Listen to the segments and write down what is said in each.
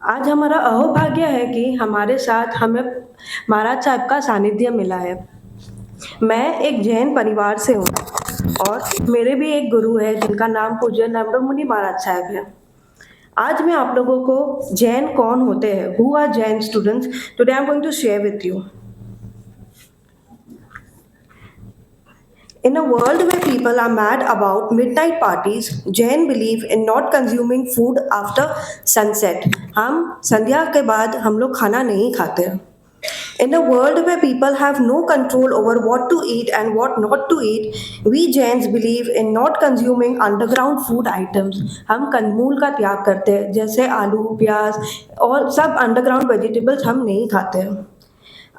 आज हमारा अहोभाग्य है कि हमारे साथ हमें महाराज साहब का सानिध्य मिला है। मैं एक जैन परिवार से हूँ और मेरे भी एक गुरु है जिनका नाम पूज्य नम्र मुनि महाराज साहब है। आज मैं आप लोगों को जैन कौन होते हैं, who are Jain students, today I am going to share with you. In a world where people are mad about midnight parties, Jain believe in not consuming food after sunset. हम संध्या के बाद हम लोग खाना नहीं खाते। In a world where people have no control over what to eat and what not to eat, we Jains believe in not consuming underground food items. हम कंदमूल का त्याग करते हैं, जैसे आलू, प्याज और सब अंडरग्राउंड वेजिटेबल्स हम नहीं खाते हैं।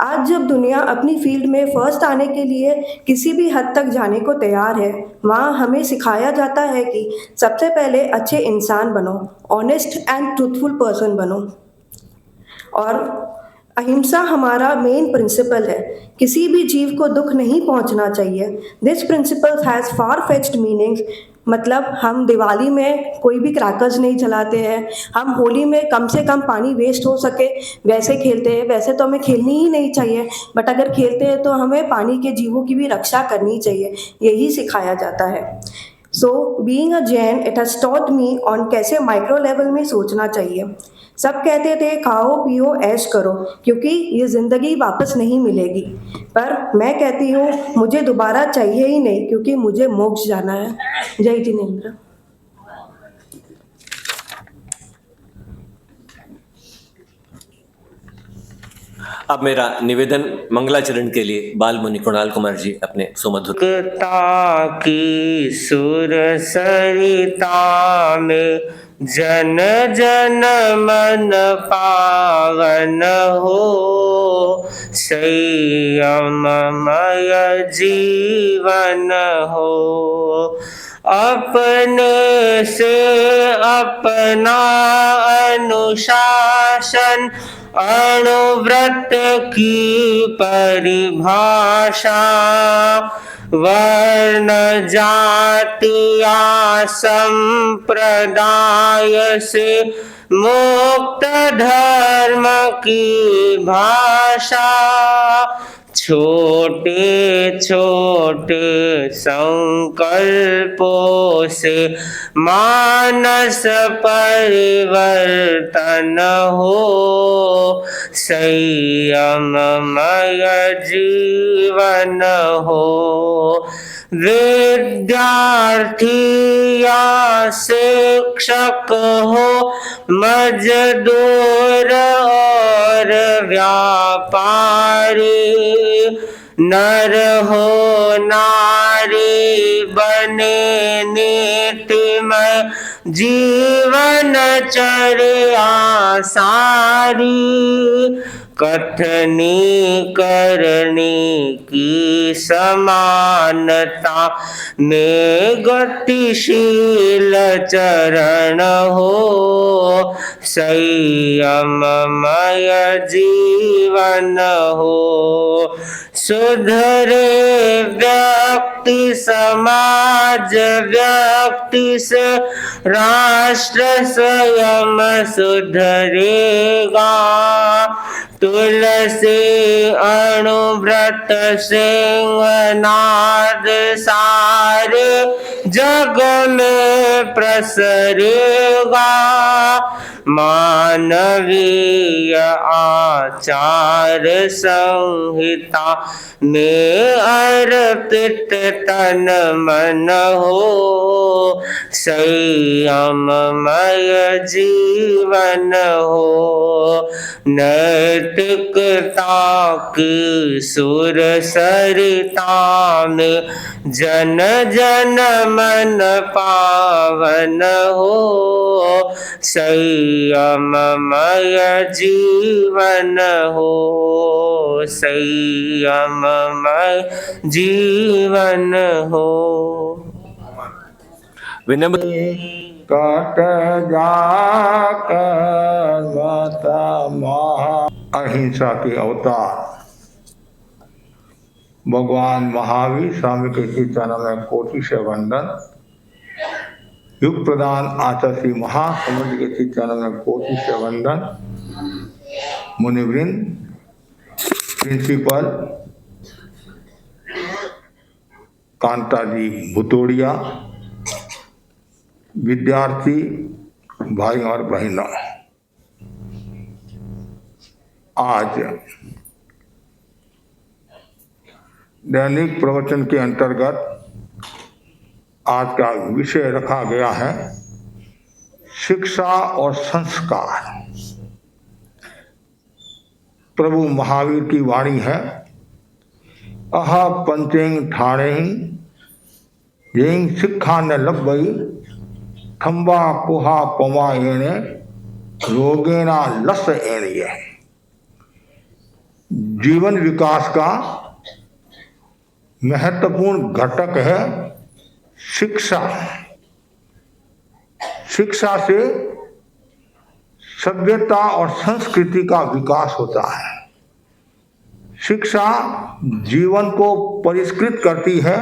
आज जब दुनिया अपनी फील्ड में फर्स्ट आने के लिए किसी भी हद तक जाने को तैयार है, वहाँ हमें सिखाया जाता है कि सबसे पहले अच्छे इंसान बनो, ऑनेस्ट एंड ट्रूथफुल पर्सन बनो। और अहिंसा हमारा मेन प्रिंसिपल है। किसी भी जीव को दुख नहीं पहुंचना चाहिए। This principle has far fetched meanings. मतलब हम दिवाली में कोई भी क्रैकर्स नहीं जलाते हैं, हम होली में कम से कम पानी वेस्ट हो सके वैसे खेलते हैं। वैसे तो हमें खेलनी ही नहीं चाहिए, बट अगर खेलते हैं तो हमें पानी के जीवों की भी रक्षा करनी चाहिए, यही सिखाया जाता है। So being a Jain it has taught me on कैसे माइक्रो लेवल में सोचना चाहिए। सब कहते थे खाओ पियो ऐश करो क्योंकि ये ज़िंदगी वापस नहीं मिलेगी, पर मैं कहती हूँ मुझे दोबारा चाहिए ही नहीं क्योंकि मुझे मोक्ष जाना है। जय जिनेन्द्र। अब मेरा निवेदन मंगलाचरण के लिए बाल मुनि कुणाल कुमार जी अपने सुमधुर की सुर सरिता में जन जन मन पावन हो, संयममय जीवन हो। अपने से अपना अनुशासन, अणुव्रत की परिभाषा, वर्ण जाति या संप्रदाय से मुक्त धर्म की भाषा, छोटे छोटे संकल्पों से मानस परिवर्तन हो, संयममय जीवन हो। विद्यार्थी या शिक्षक हो, मजदूर और व्यापारी, नर हो नारी बने नीतिमय जीवन चर्या सारी, कथनी करनी की समानता में गतिशील चरण हो, संयममय जीवन हो। सुधरे व्यक्ति समाज, व्यक्ति से राष्ट्र स्वयं सुधरेगा। तुलसी अणुव्रत सिंहनाद सारे जग में प्रसरेगा। मानवीय आचार संहिता में अर्पित तन मन हो, संयममय जीवन हो। नैतिकता की सुर सरिता में जन जन मन पावन हो, संयममय जीवन हो, संयममय जीवन हो। विनम्र कट जाकर अहिंसा के अवतार भगवान महावीर स्वामी के चरणों में कोटि से वंदन। युग प्रदान आचार्य श्री महासमुद्र के श्री चरण में कोटि से वंदन। मुनिवृंद, प्रिंसिपल कांता जी भुतोड़िया, विद्यार्थी भाई और बहनों, आज दैनिक प्रवचन के अंतर्गत आज का विषय रखा गया है शिक्षा और संस्कार। प्रभु महावीर की वाणी है, अह पंचेंग ठाणेंग येंग शिक्षा न लब्बई थम्बा कुहा पमा एणे रोगेना लस एणिये। जीवन विकास का महत्वपूर्ण घटक है शिक्षा। शिक्षा से सभ्यता और संस्कृति का विकास होता है। शिक्षा जीवन को परिष्कृत करती है।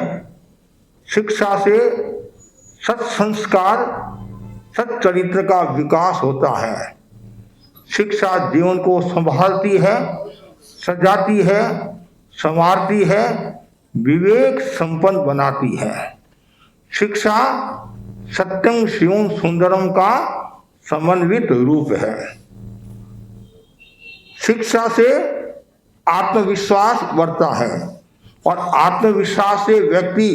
शिक्षा से सत्संस्कार, सच्चरित्र का विकास होता है। शिक्षा जीवन को संभालती है, सजाती है, संवारती है, विवेक संपन्न बनाती है। शिक्षा सत्यं शिवं सुंदरम का समन्वित रूप है। शिक्षा से आत्मविश्वास बढ़ता है और आत्मविश्वास से व्यक्ति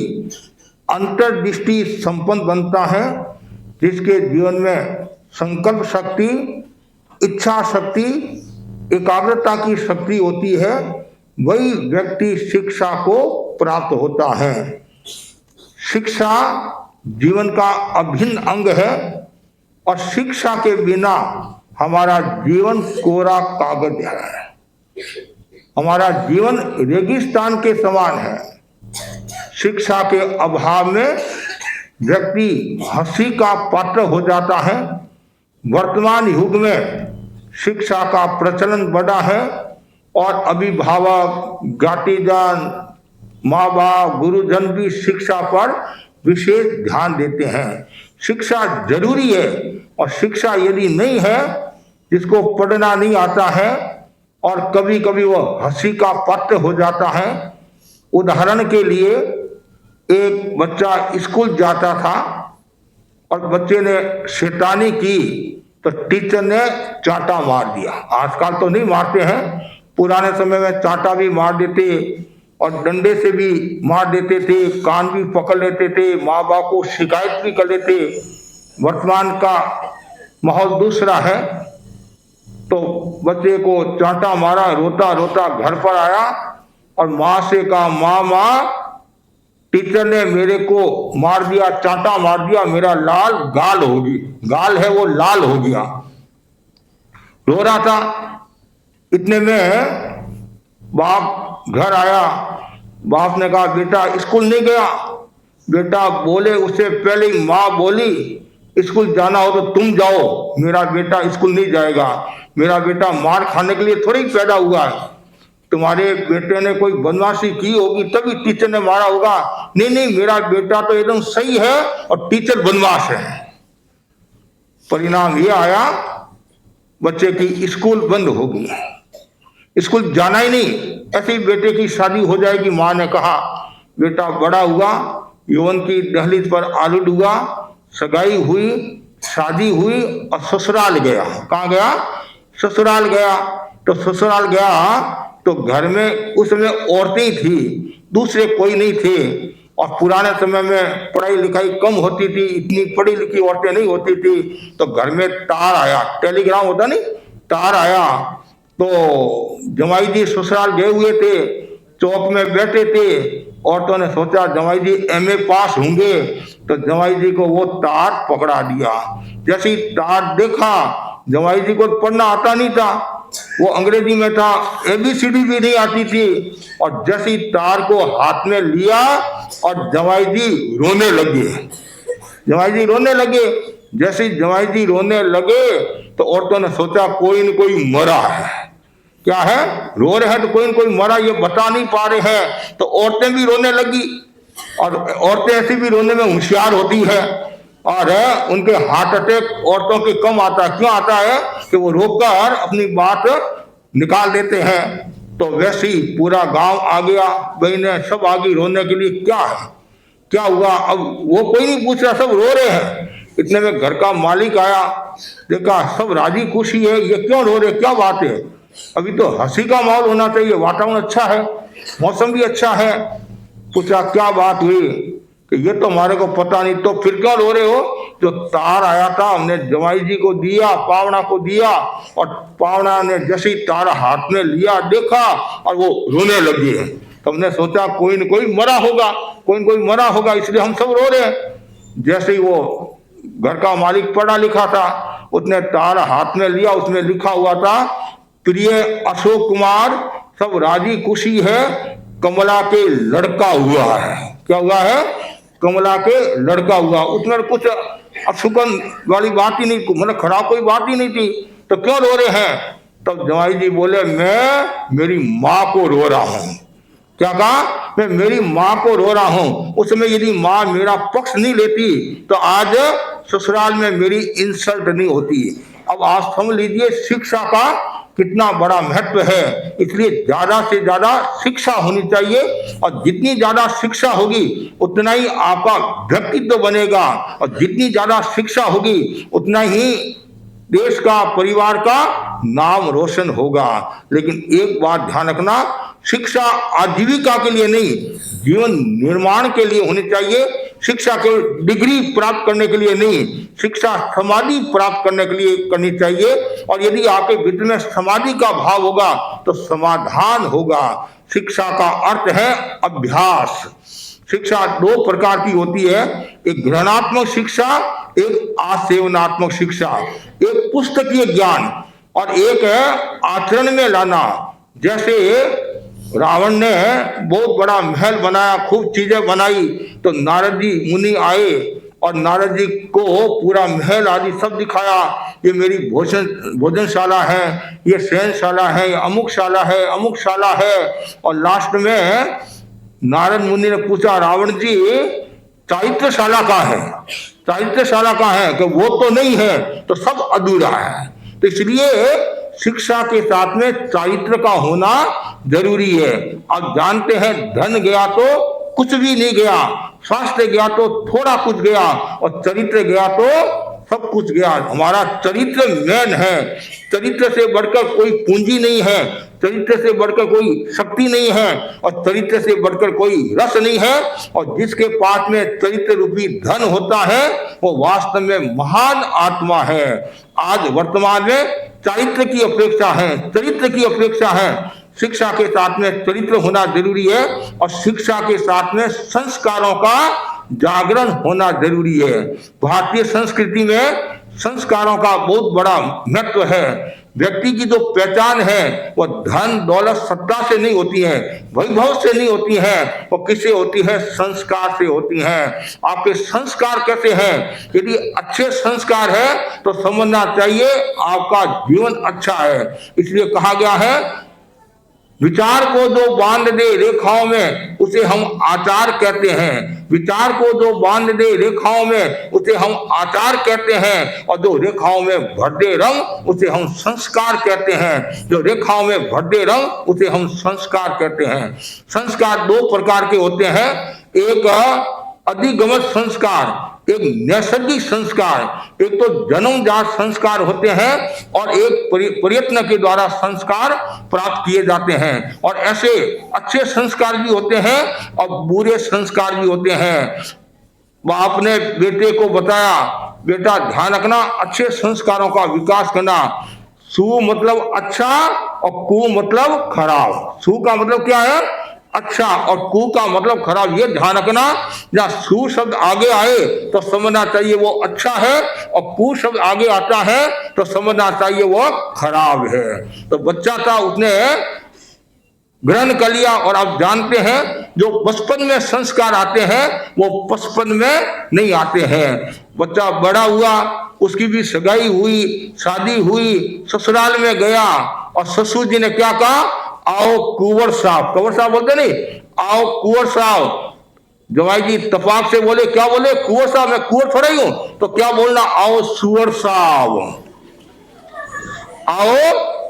अंतर्दृष्टि संपन्न बनता है, जिसके जीवन में संकल्प शक्ति, इच्छा शक्ति, एकाग्रता की शक्ति होती है। वही व्यक्ति शिक्षा को प्राप्त होता है। शिक्षा जीवन का अभिन्न अंग है और शिक्षा के बिना हमारा जीवन कोरा कागज है। हमारा जीवन रेगिस्तान के समान है। शिक्षा के अभाव में व्यक्ति हंसी का पात्र हो जाता है। वर्तमान युग में शिक्षा का प्रचलन बढ़ा है और अभिभावक, ज्ञातिजन, माँ बाप, गुरुजन भी शिक्षा पर विशेष ध्यान देते हैं। शिक्षा जरूरी है और शिक्षा यदि नहीं है, जिसको पढ़ना नहीं आता है और कभी कभी वह हंसी का पात्र हो जाता है। उदाहरण के लिए, एक बच्चा स्कूल जाता था और बच्चे ने शैतानी की तो टीचर ने चांटा मार दिया। आजकल तो नहीं मारते हैं, पुराने समय में चांटा भी मार देते और डंडे से भी मार देते थे, कान भी पकड़ लेते थे, माँ बाप को शिकायत भी कर लेते। वर्तमान का माहौल दूसरा है। तो बच्चे को चांटा मारा, रोता रोता घर पर आया और माँ से कहा, माँ टीचर ने मेरे को मार दिया, चांटा मार दिया, मेरा लाल गाल होगी, गाल है वो लाल हो गया। रो रहा था। इतने में बाप घर आया। बाप ने कहा, बेटा स्कूल नहीं गया? बेटा बोले उससे पहले ही माँ बोली, स्कूल जाना हो तो तुम जाओ, मेरा बेटा स्कूल नहीं जाएगा। मेरा बेटा मार खाने के लिए थोड़ी पैदा हुआ है। तुम्हारे बेटे ने कोई बदमाशी की होगी तभी टीचर ने मारा होगा। नहीं, मेरा बेटा तो एकदम सही है और टीचर बदमाश है। परिणाम ये आया, बच्चे की स्कूल बंद हो गई, स्कूल जाना ही नहीं। ऐसे ही बेटे की शादी हो जाएगी। माँ ने कहा, बेटा बड़ा हुआ, यौवन की दहलीज पर आलूड हुआ, सगाई हुई, शादी हुई और ससुराल गया। कहाँ गया? ससुराल गया। तो ससुराल गया तो घर में उस समय औरतें ही थी, दूसरे कोई नहीं थे। और पुराने समय में पढ़ाई लिखाई कम होती थी, इतनी पढ़ी लिखी औरतें नहीं होती थी। तो घर में तार आया, टेलीग्राम होता नहीं, तार आया। तो जमाई जी ससुराल गए हुए थे, चौक में बैठे थे। औरतों ने सोचा जमाई जी एमए पास होंगे, तो जमाई जी को वो तार पकड़ा दिया। जैसे ही तार देखा, जमाई जी को पढ़ना आता नहीं था, वो अंग्रेजी में था, ABCD भी नहीं आती थी। और जैसे ही तार को हाथ में लिया और जमाई जी रोने लगे। जमाई जी रोने लगे। जैसे ही जमाई जी रोने लगे तो औरतों ने सोचा कोई न कोई मरा है। क्या है? रो रहे हैं तो कोई न कोई मरा, ये बता नहीं पा रहे हैं। तो औरतें भी रोने लगी। और औरतें ऐसी भी रोने में होशियार होती है। और उनके हार्ट अटैक औरतों के कम आता है। क्यों आता है? कि वो रोककर अपनी बात निकाल देते हैं। तो वैसे ही पूरा गांव आ गया, बहनें सब आ गई रोने के लिए। क्या है, क्या हुआ? अब वो कोई नहीं पूछ रहा, सब रो रहे हैं। इतने में घर का मालिक आया, देखा सब राजी खुशी है, ये क्यों रो रहे, क्या बात है? अभी तो हंसी का माहौल होना चाहिए, वातावरण अच्छा है, मौसम भी अच्छा है। पूछा क्या बात हुई? कि ये तो हमारे को पता नहीं। तो फिर क्यों रो रहे हो? जो तार आया था हमने जमाई जी को दिया, पावना को दिया, और पावना ने जैसे ही तार हाथ में लिया देखा और वो रोने लगी है। तो हमने सोचा कोई न कोई मरा होगा, कोई न कोई मरा होगा, इसलिए हम सब रो रहे हैं। जैसे ही वो घर का मालिक पढ़ा लिखा था, उसने तार हाथ में लिया, उसमें लिखा हुआ था प्रिय अशोक कुमार, सब राजी खुशी है, कमला के लड़का हुआ है। क्या हुआ है? कमला के लड़का हुआ। उसमें कुछ अपशुकन वाली बात ही नहीं, मतलब खराब कोई बात ही नहीं थी। तो क्यों रो रहे हैं? तब जवाई जी बोले मैं मेरी माँ को रो रहा हूँ। क्या कहा? मैं मेरी माँ को रो रहा हूँ। उसमें यदि माँ मेरा पक्ष नहीं लेती तो आज ससुराल में मेरी इंसल्ट नहीं होती। अब आप समझ लीजिए शिक्षा का कितना बड़ा महत्व है। इसलिए ज्यादा से ज्यादा शिक्षा होनी चाहिए, और जितनी ज्यादा शिक्षा होगी उतना ही आपका व्यक्तित्व बनेगा, और जितनी ज्यादा शिक्षा होगी उतना ही देश का, परिवार का नाम रोशन होगा। लेकिन एक बात ध्यान रखना, शिक्षा आजीविका के लिए नहीं, जीवन निर्माण के लिए होनी चाहिए। शिक्षा के डिग्री प्राप्त करने के लिए नहीं, शिक्षा समाधि प्राप्त करने के लिए करनी चाहिए। और यदि आपके भीतर में समाधि का भाव होगा तो समाधान होगा। शिक्षा का अर्थ है अभ्यास। शिक्षा दो प्रकार की होती है, एक ग्रहणात्मक शिक्षा, एक आसेवनात्मक शिक्षा। एक पुस्तकीय ज्ञान और एक है आचरण में लाना। जैसे रावण ने बहुत बड़ा महल बनाया, खूब चीजें बनाई, तो नारद जी मुनि आए और नारद जी को पूरा महल आदि सब दिखाया। ये मेरी भोजनशाला है, ये शयनशाला है, ये अमुकशाला है, अमुकशाला है। और लास्ट में नारद मुनि ने पूछा रावण जी चारित्रशाला कहाँ है? चारित्रशाला कहाँ है? कि वो तो नहीं है, तो सब अधूरा है। तो इसलिए शिक्षा के साथ में चारित्र का होना जरूरी है। आप जानते हैं धन गया तो कुछ भी नहीं गया, स्वास्थ्य गया तो थोड़ा कुछ गया, और चरित्र गया तो सब कुछ गया। हमारा चरित्र मेन है। चरित्र से बढ़कर कोई पूंजी नहीं है, चरित्र से बढ़कर कोई शक्ति नहीं है, और चरित्र से बढ़कर कोई रस नहीं है। और जिसके पास में चरित्र रूपी धन होता है वो वास्तव में महान आत्मा है। आज वर्तमान में चरित्र की अपेक्षा है, चरित्र की अपेक्षा है। शिक्षा के साथ में चरित्र होना जरूरी है, और शिक्षा के साथ में संस्कारों का जागरण होना जरूरी है। भारतीय संस्कृति में संस्कारों का बहुत बड़ा महत्व है। व्यक्ति की जो पहचान है वो धन दौलत सत्ता से नहीं होती है, वैभव से नहीं होती है, वो किससे होती है? संस्कार से होती है। आपके संस्कार कैसे हैं? यदि अच्छे संस्कार है तो समझना चाहिए आपका जीवन अच्छा है। इसलिए कहा गया है विचार को जो बांध दे रेखाओं में उसे हम आचार कहते हैं। विचार को जो बांध दे रेखाओं में उसे हम आचार कहते हैं, और जो रेखाओं में भर दे रंग उसे हम संस्कार कहते हैं। जो रेखाओं में भर दे रंग उसे हम संस्कार कहते हैं। संस्कार दो प्रकार के होते हैं, एक अधिगमत संस्कार, एक नैसर्गिक संस्कार। एक तो जन्मजात संस्कार होते हैं और एक प्रयत्न के द्वारा संस्कार प्राप्त किए जाते हैं। और ऐसे अच्छे संस्कार भी होते हैं और बुरे संस्कार भी होते हैं। बाप ने बेटे को बताया बेटा ध्यान रखना, अच्छे संस्कारों का विकास करना। सु मतलब अच्छा और कु मतलब खराब। सु का मतलब क्या है? अच्छा, और कु का मतलब खराब। ये ध्यान रखना, जहाँ सु शब्द आगे आए तो समझना चाहिए वो अच्छा है, और कु शब्द आगे आता है तो समझना चाहिए वो खराब है। तो बच्चा था उसने ग्रहण कर लिया। और आप जानते हैं जो बचपन में संस्कार आते हैं वो पचपन में नहीं आते हैं। बच्चा बड़ा हुआ, उसकी भी सगाई हुई, शादी हुई, ससुराल में गया, और ससुर जी ने क्या कहा? आओ कुंवर साहब। कुंवर साहब बोलते नहीं, आओ कुंवर साहब। जवाई जी तपाक से बोले, क्या बोले? कुंवर साहब, मैं कुंवर थोड़ा ही हूं। तो क्या बोलना? आओ सुअर साहब, आओ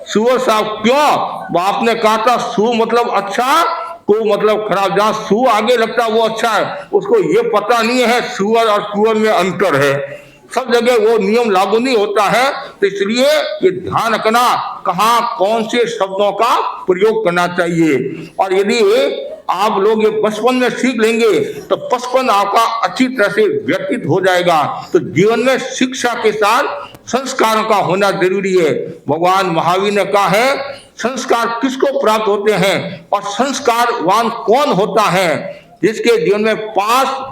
सुअर साहब। क्यों? बाप ने कहा था सु मतलब अच्छा, को मतलब खराब। जहां सु आगे लगता वो अच्छा है, उसको ये पता नहीं है सुअर और कुंवर में अंतर है। सब जगह वो नियम लागू नहीं होता है। तो इसलिए ये ध्यान रखना कहाँ कौन से शब्दों का प्रयोग करना चाहिए। और यदि आप लोग ये बचपन में सीख लेंगे तो बचपन आपका अच्छी तरह से व्यतीत हो जाएगा। तो जीवन में शिक्षा के साथ संस्कारों का होना जरूरी है। भगवान महावीर ने कहा है संस्कार किसको प्राप्त होते हैं और संस्कारवान कौन होता है? जिसके जीवन में 5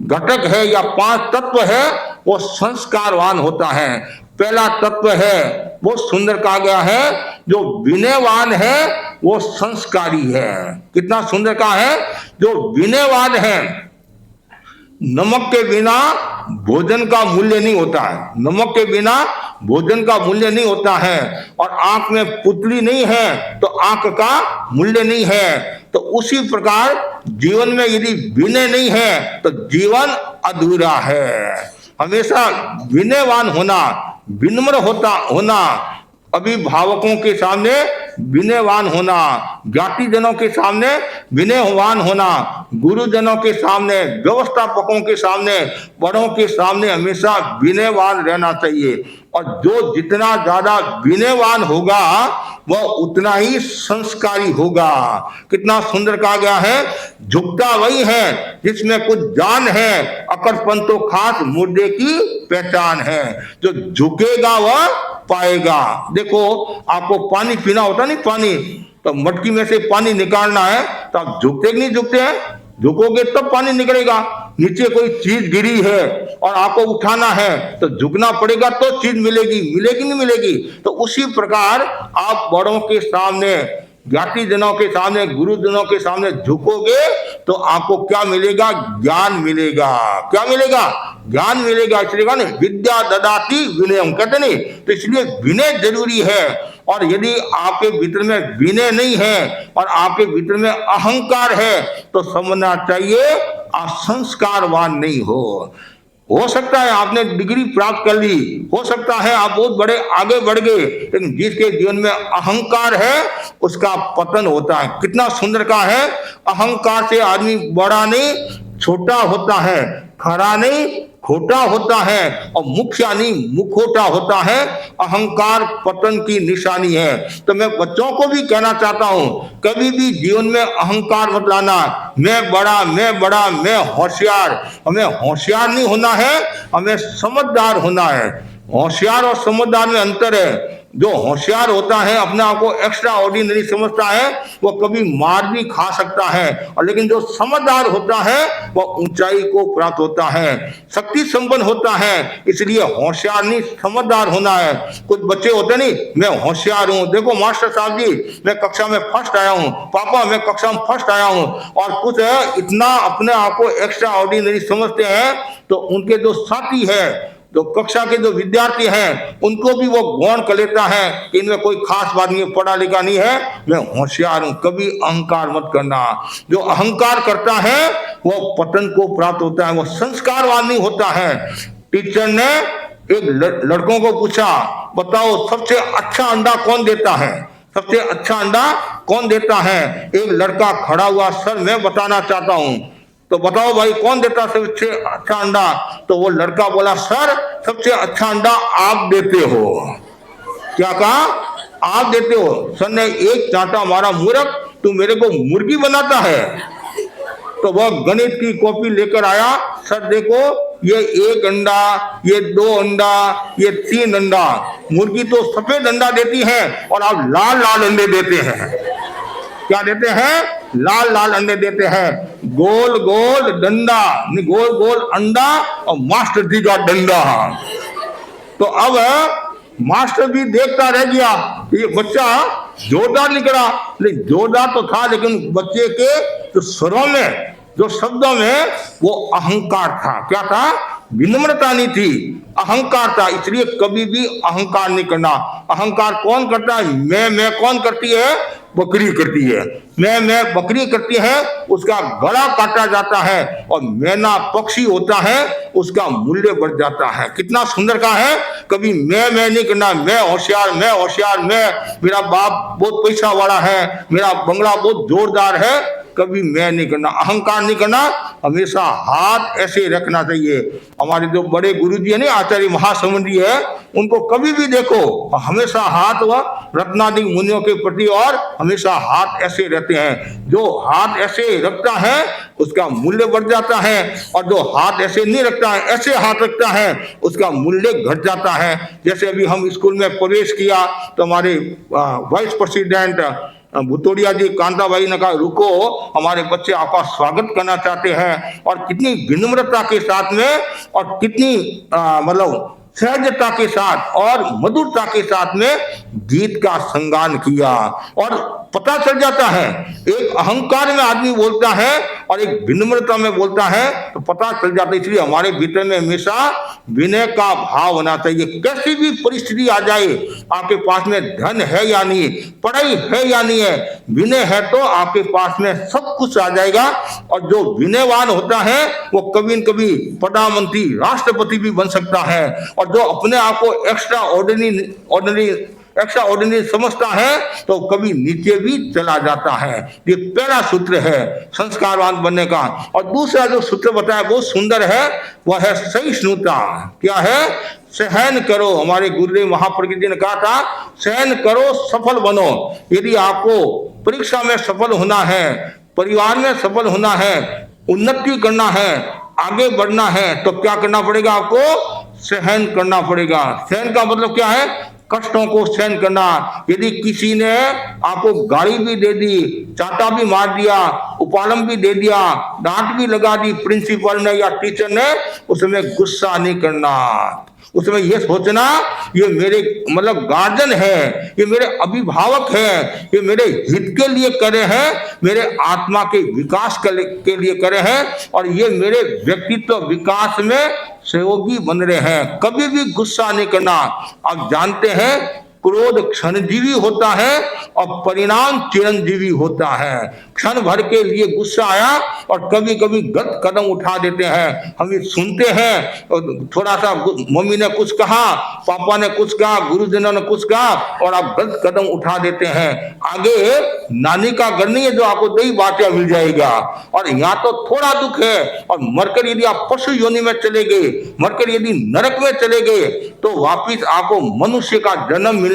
घटक है या 5 तत्व है वो संस्कारवान होता है। पहला तत्व है, वो सुंदर कहा गया है, जो विनयवान है वो संस्कारी है। कितना सुंदर कहा है, जो विनयवान है। नमक के बिना भोजन का मूल्य नहीं होता है, नमक के बिना भोजन का मूल्य नहीं होता है। और आंख में पुतली नहीं है तो आंख का मूल्य नहीं है। तो उसी प्रकार जीवन में यदि विनय नहीं है तो जीवन अधूरा है। हमेशा विनयवान होना, विनम्र होना, अभिभावकों के सामने विनयवान होना, ज्ञातिजनों के सामने विनयवान होना, गुरुजनों के सामने, व्यवस्थापकों के सामने, बड़ों के सामने हमेशा विनयवान रहना चाहिए। और जो जितना ज्यादा विनयवान होगा वह उतना ही संस्कारी होगा। कितना सुंदर कहा गया है, झुकता वही है जिसमें कुछ जान है, अकड़पन तो खास मुर्दे की पहचान है। जो झुकेगा वह पाएगा। देखो आपको पानी पीना होता नहीं, पानी तो मटकी में से पानी निकालना है तो आप झुकते कि नहीं झुकते हैं? झुकोगे तब पानी निकलेगा। नीचे कोई चीज गिरी है और आपको उठाना है तो झुकना पड़ेगा तो चीज मिलेगी, मिलेगी नहीं मिलेगी। तो उसी प्रकार आप बड़ों के सामने, ज्ञातिजनों के सामने, गुरुजनों के सामने झुकोगे तो आपको क्या मिलेगा? ज्ञान मिलेगा। क्या मिलेगा? ज्ञान मिलेगा। इसलिए कहा नहीं, विद्या ददाति विनयम, कहते नहीं। तो इसलिए विनय जरूरी है। और यदि आपके भीतर में विनय नहीं है और आपके भीतर में अहंकार है तो समझना चाहिए आप संस्कारवान नहीं हो सकता है आपने डिग्री प्राप्त कर ली, हो सकता है आप बहुत बड़े आगे बढ़ गए, लेकिन जिसके जीवन में अहंकार है उसका पतन होता है। कितना सुंदर का है, अहंकार से आदमी बड़ा नहीं छोटा होता है, खरा नहीं खोटा होता है, और मुखिया नहीं मुखोटा होता है। अहंकार पतन की निशानी है। तो मैं बच्चों को भी कहना चाहता हूं, कभी भी जीवन में अहंकार मत लाना। मैं बड़ा, मैं होशियार। हमें होशियार नहीं होना है, हमें समझदार होना है। होशियार और समझदार में अंतर है। जो होशियार होता है अपने आप को एक्स्ट्रा ऑर्डिनरी समझता है, वो कभी मार भी खा सकता है। और लेकिन जो समझदार होता है वह ऊंचाई को प्राप्त होता है, शक्ति संपन्न होता है। इसलिए होशियार नहीं समझदार होना है। कुछ बच्चे होते नहीं, मैं होशियार हूँ, देखो मास्टर साहब जी मैं कक्षा में फर्स्ट आया हूँ, पापा मैं कक्षा में फर्स्ट आया हूँ। और कुछ इतना अपने आप को एक्स्ट्रा ऑर्डिनरी समझते हैं तो उनके जो साथी है, जो कक्षा के जो विद्यार्थी हैं, उनको भी वो गौण कर लेता है कि इनमें कोई खास बात नहीं है, पढ़ा लिखा नहीं है, मैं होशियार हूं। कभी अहंकार मत करना। जो अहंकार करता है वो पतन को प्राप्त होता है, वो संस्कारवान नहीं होता है। टीचर ने एक लड़कों को पूछा, बताओ सबसे अच्छा अंडा कौन देता है? सबसे अच्छा अंडा कौन देता है? एक लड़का खड़ा हुआ, सर मैं बताना चाहता हूं। तो बताओ भाई कौन देता सबसे अच्छा अंडा? तो वो लड़का बोला, सर सबसे अच्छा अंडा आप देते हो। क्या कहा? आप देते हो। सर ने एक चांटा मारा, मूर्ख तू मेरे को मुर्गी बनाता है। तो वह गणित की कॉपी लेकर आया, सर देखो ये 1 अंडा, ये 2 अंडा, ये 3 अंडा। मुर्गी तो सफेद अंडा देती है और आप लाल लाल अंडे देते हैं। क्या देते हैं? लाल लाल अंडे देते हैं। गोल गोल डंडा, गोल गोल अंडा और मास्टर जी का डंडा। तो अब मास्टर भी देखता रह गया, ये बच्चा जोरदार निकला। लेकिन जोरदार तो था, लेकिन बच्चे के जो स्वरों में, जो शब्दों में वो अहंकार था। क्या था? विनम्रता नहीं थी, अहंकार था। इसलिए कभी भी अहंकार नहीं करना। अहंकार कौन करता है? मैं कौन करती है? बकरी करती है, मैं बकरी करती है, उसका गला काटा जाता है, और मैना पक्षी होता है, उसका मूल्य बढ़ जाता है। कितना सुंदर कहा है, कभी मैं नहीं करना, मैं होशियार, मेरा बाप बहुत पैसा वाला है, मेरा बंगला बहुत जोरदार है, कभी मैं नहीं करना, अहंकार नहीं करना, हमेशा हाथ ऐसे रखना चाहिए। हमारे जो बड़े गुरुजी है ना, आचार्य महासमुंद जी है, उनको कभी भी देखो हमेशा हाथ व रत्नादि मुनियों के प्रति और हमेशा हाथ ऐसे रहते हैं। जो हाथ ऐसे रखता है उसका मूल्य बढ़ जाता है, और जो हाथ ऐसे नहीं रखता है, ऐसे हाथ रखता है, उसका मूल्य घट जाता है। जैसे अभी हम स्कूल में प्रवेश किया तो हमारे वाइस प्रेसिडेंट भुतोड़िया जी कांता भाई ने कहा रुको, हमारे बच्चे आपका स्वागत करना चाहते हैं, और कितनी विनम्रता के साथ में और कितनी मतलब सहजता के साथ और मधुरता के साथ में गीत का संगान किया। और पता चल जाता है, एक अहंकार में आदमी बोलता है और एक विनम्रता में बोलता है, तो पता चल जाता है। इसलिए हमारे भीतर में हमेशा विनय का भाव होना चाहिए। कैसी भी परिस्थिति आ जाए, आपके पास में धन है या नहीं, पढ़ाई है या नहीं है, विनय है तो आपके पास में सब कुछ आ जाएगा। और जो विनयवान होता है वो कभी न कभी प्रधानमंत्री, राष्ट्रपति भी बन सकता है। और जो अपने आप को एक्स्ट्रा ऑर्डिनरी समझता है तो कभी नीचे भी चला जाता है। ये पहला सूत्र है संस्कारवान बनने का। और दूसरा जो सूत्र बताया बहुत सुंदर है, वह है सहिष्णुता। क्या है? सहन करो। हमारे गुरुदेव महाप्रज्ञ जी ने कहा था, सहन करो, सफल बनो। यदि आपको परीक्षा में सफल होना है, परिवार में सफल होना है, उन्नति करना है, आगे बढ़ना है, तो क्या करना पड़ेगा? आपको सहन करना पड़ेगा। सहन का मतलब क्या है? कष्टों को सहन करना। यदि किसी ने आपको गाली भी दे दी, चाटा भी मार दिया, उपालम भी दे दिया, डांट भी लगा दी प्रिंसिपल ने या टीचर ने, उसमें गुस्सा नहीं करना। उसमें यह सोचना ये मेरे मतलब गार्जियन है, ये मेरे अभिभावक है, ये मेरे हित के लिए करे हैं, मेरे आत्मा के विकास के लिए करे हैं, और ये मेरे व्यक्तित्व विकास में सहयोगी बन रहे हैं। कभी भी गुस्सा नहीं करना। आप जानते हैं क्रोध क्षणजीवी होता है और परिणाम चिरंजीवी होता है। क्षण भर के लिए गुस्सा आया और कभी कभी गलत कदम उठा देते हैं। हम ये सुनते हैं, थोड़ा सा मम्मी ने कुछ कहा, पापा ने कुछ कहा, गुरुजनों ने कुछ कहा, और आप गलत कदम उठा देते हैं। आगे नानी का घर नहीं है जो आपको दही बाटिया मिल जाएगा, और यहाँ तो थोड़ा दुख है। और मरकर यदि आप पशु योनि में चले गए, मरकर यदि नरक में चले गए, तो वापिस आपको मनुष्य का जन्म मिलना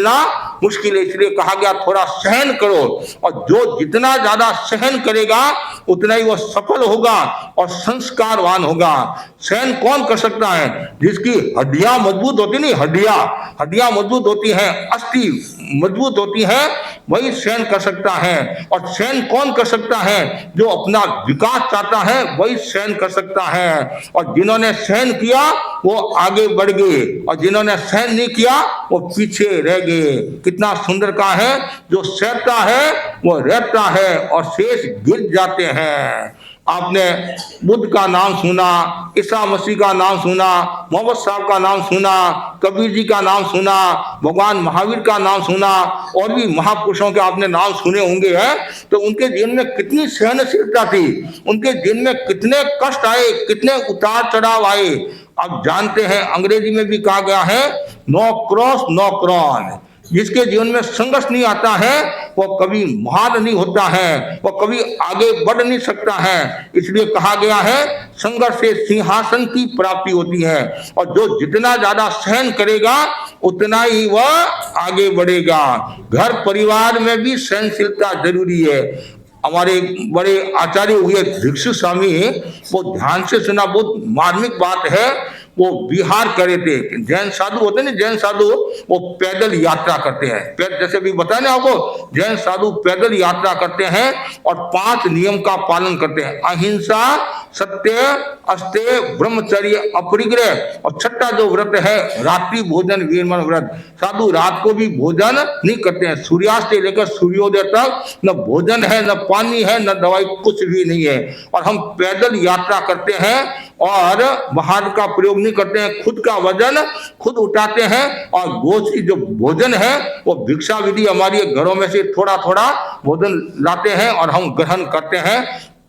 मुश्किल है। इसलिए कहा गया थोड़ा सहन करो, और जो जितना ज्यादा सहन करेगा उतना ही वो सफल होगा और संस्कारवान होगा। सहन कौन कर सकता है? जिसकी हड्डियां मजबूत होती नहीं, हड्डियां मजबूत होती हैं, अस्थि मजबूत होती है, वही सहन कर सकता है। और सहन कौन कर सकता है? जो अपना विकास चाहता है वही सहन कर सकता है। और जिन्होंने सहन किया वो आगे बढ़ गए, और जिन्होंने सहन नहीं किया वो पीछे रह गए। कितना सुंदर कहा है, जो सहता है वो रहता है और शेष गिर जाते हैं। आपने बुद्ध का नाम सुना, ईसा मसीह का नाम सुना, मोहम्मद साहब का नाम सुना, कबीर जी का नाम सुना, भगवान महावीर का नाम सुना, और भी महापुरुषों के आपने नाम सुने होंगे हैं। तो उनके जीवन में कितनी सहनशीलता थी, उनके जीवन में कितने कष्ट आए, कितने उतार चढ़ाव आए। आप जानते हैं अंग्रेजी में भी कहा गया है, नो क्रॉस नो क्रॉन। जिसके जीवन में संघर्ष नहीं आता है वो कभी महान नहीं होता है, वो कभी आगे बढ़ नहीं सकता है। इसलिए कहा गया है संघर्ष से सिंहासन की प्राप्ति होती है, और जो जितना ज्यादा सहन करेगा उतना ही वह आगे बढ़ेगा। घर परिवार में भी सहनशीलता जरूरी है। हमारे बड़े आचार्य हुए भिक्षु स्वामी, वो ध्यान से सुना, बहुत मार्मिक बात है। वो बिहार करे थे, जैन साधु होते हैं, जैन साधु वो पैदल यात्रा करते हैं। जैसे अभी बताया ना आपको, जैन साधु पैदल यात्रा करते हैं और 5 नियम का पालन करते हैं, अहिंसा, सत्य, अस्तेय, ब्रह्मचर्य, अपरिग्रह। और छठा जो व्रत है रात्रि भोजन विरमण व्रत। साधु रात को भी भोजन नहीं करते हैं, सूर्यास्त से लेकर सूर्योदय तक न भोजन है, न पानी है, न दवाई, कुछ भी नहीं है। और हम पैदल यात्रा करते हैं और बाहर का प्रयोग नहीं करते हैं, खुद का वजन खुद उठाते हैं। और गोष्ठी जो भोजन है वो भिक्षा विधि हमारी घरों में से थोड़ा थोड़ा भोजन लाते हैं और हम ग्रहण करते हैं,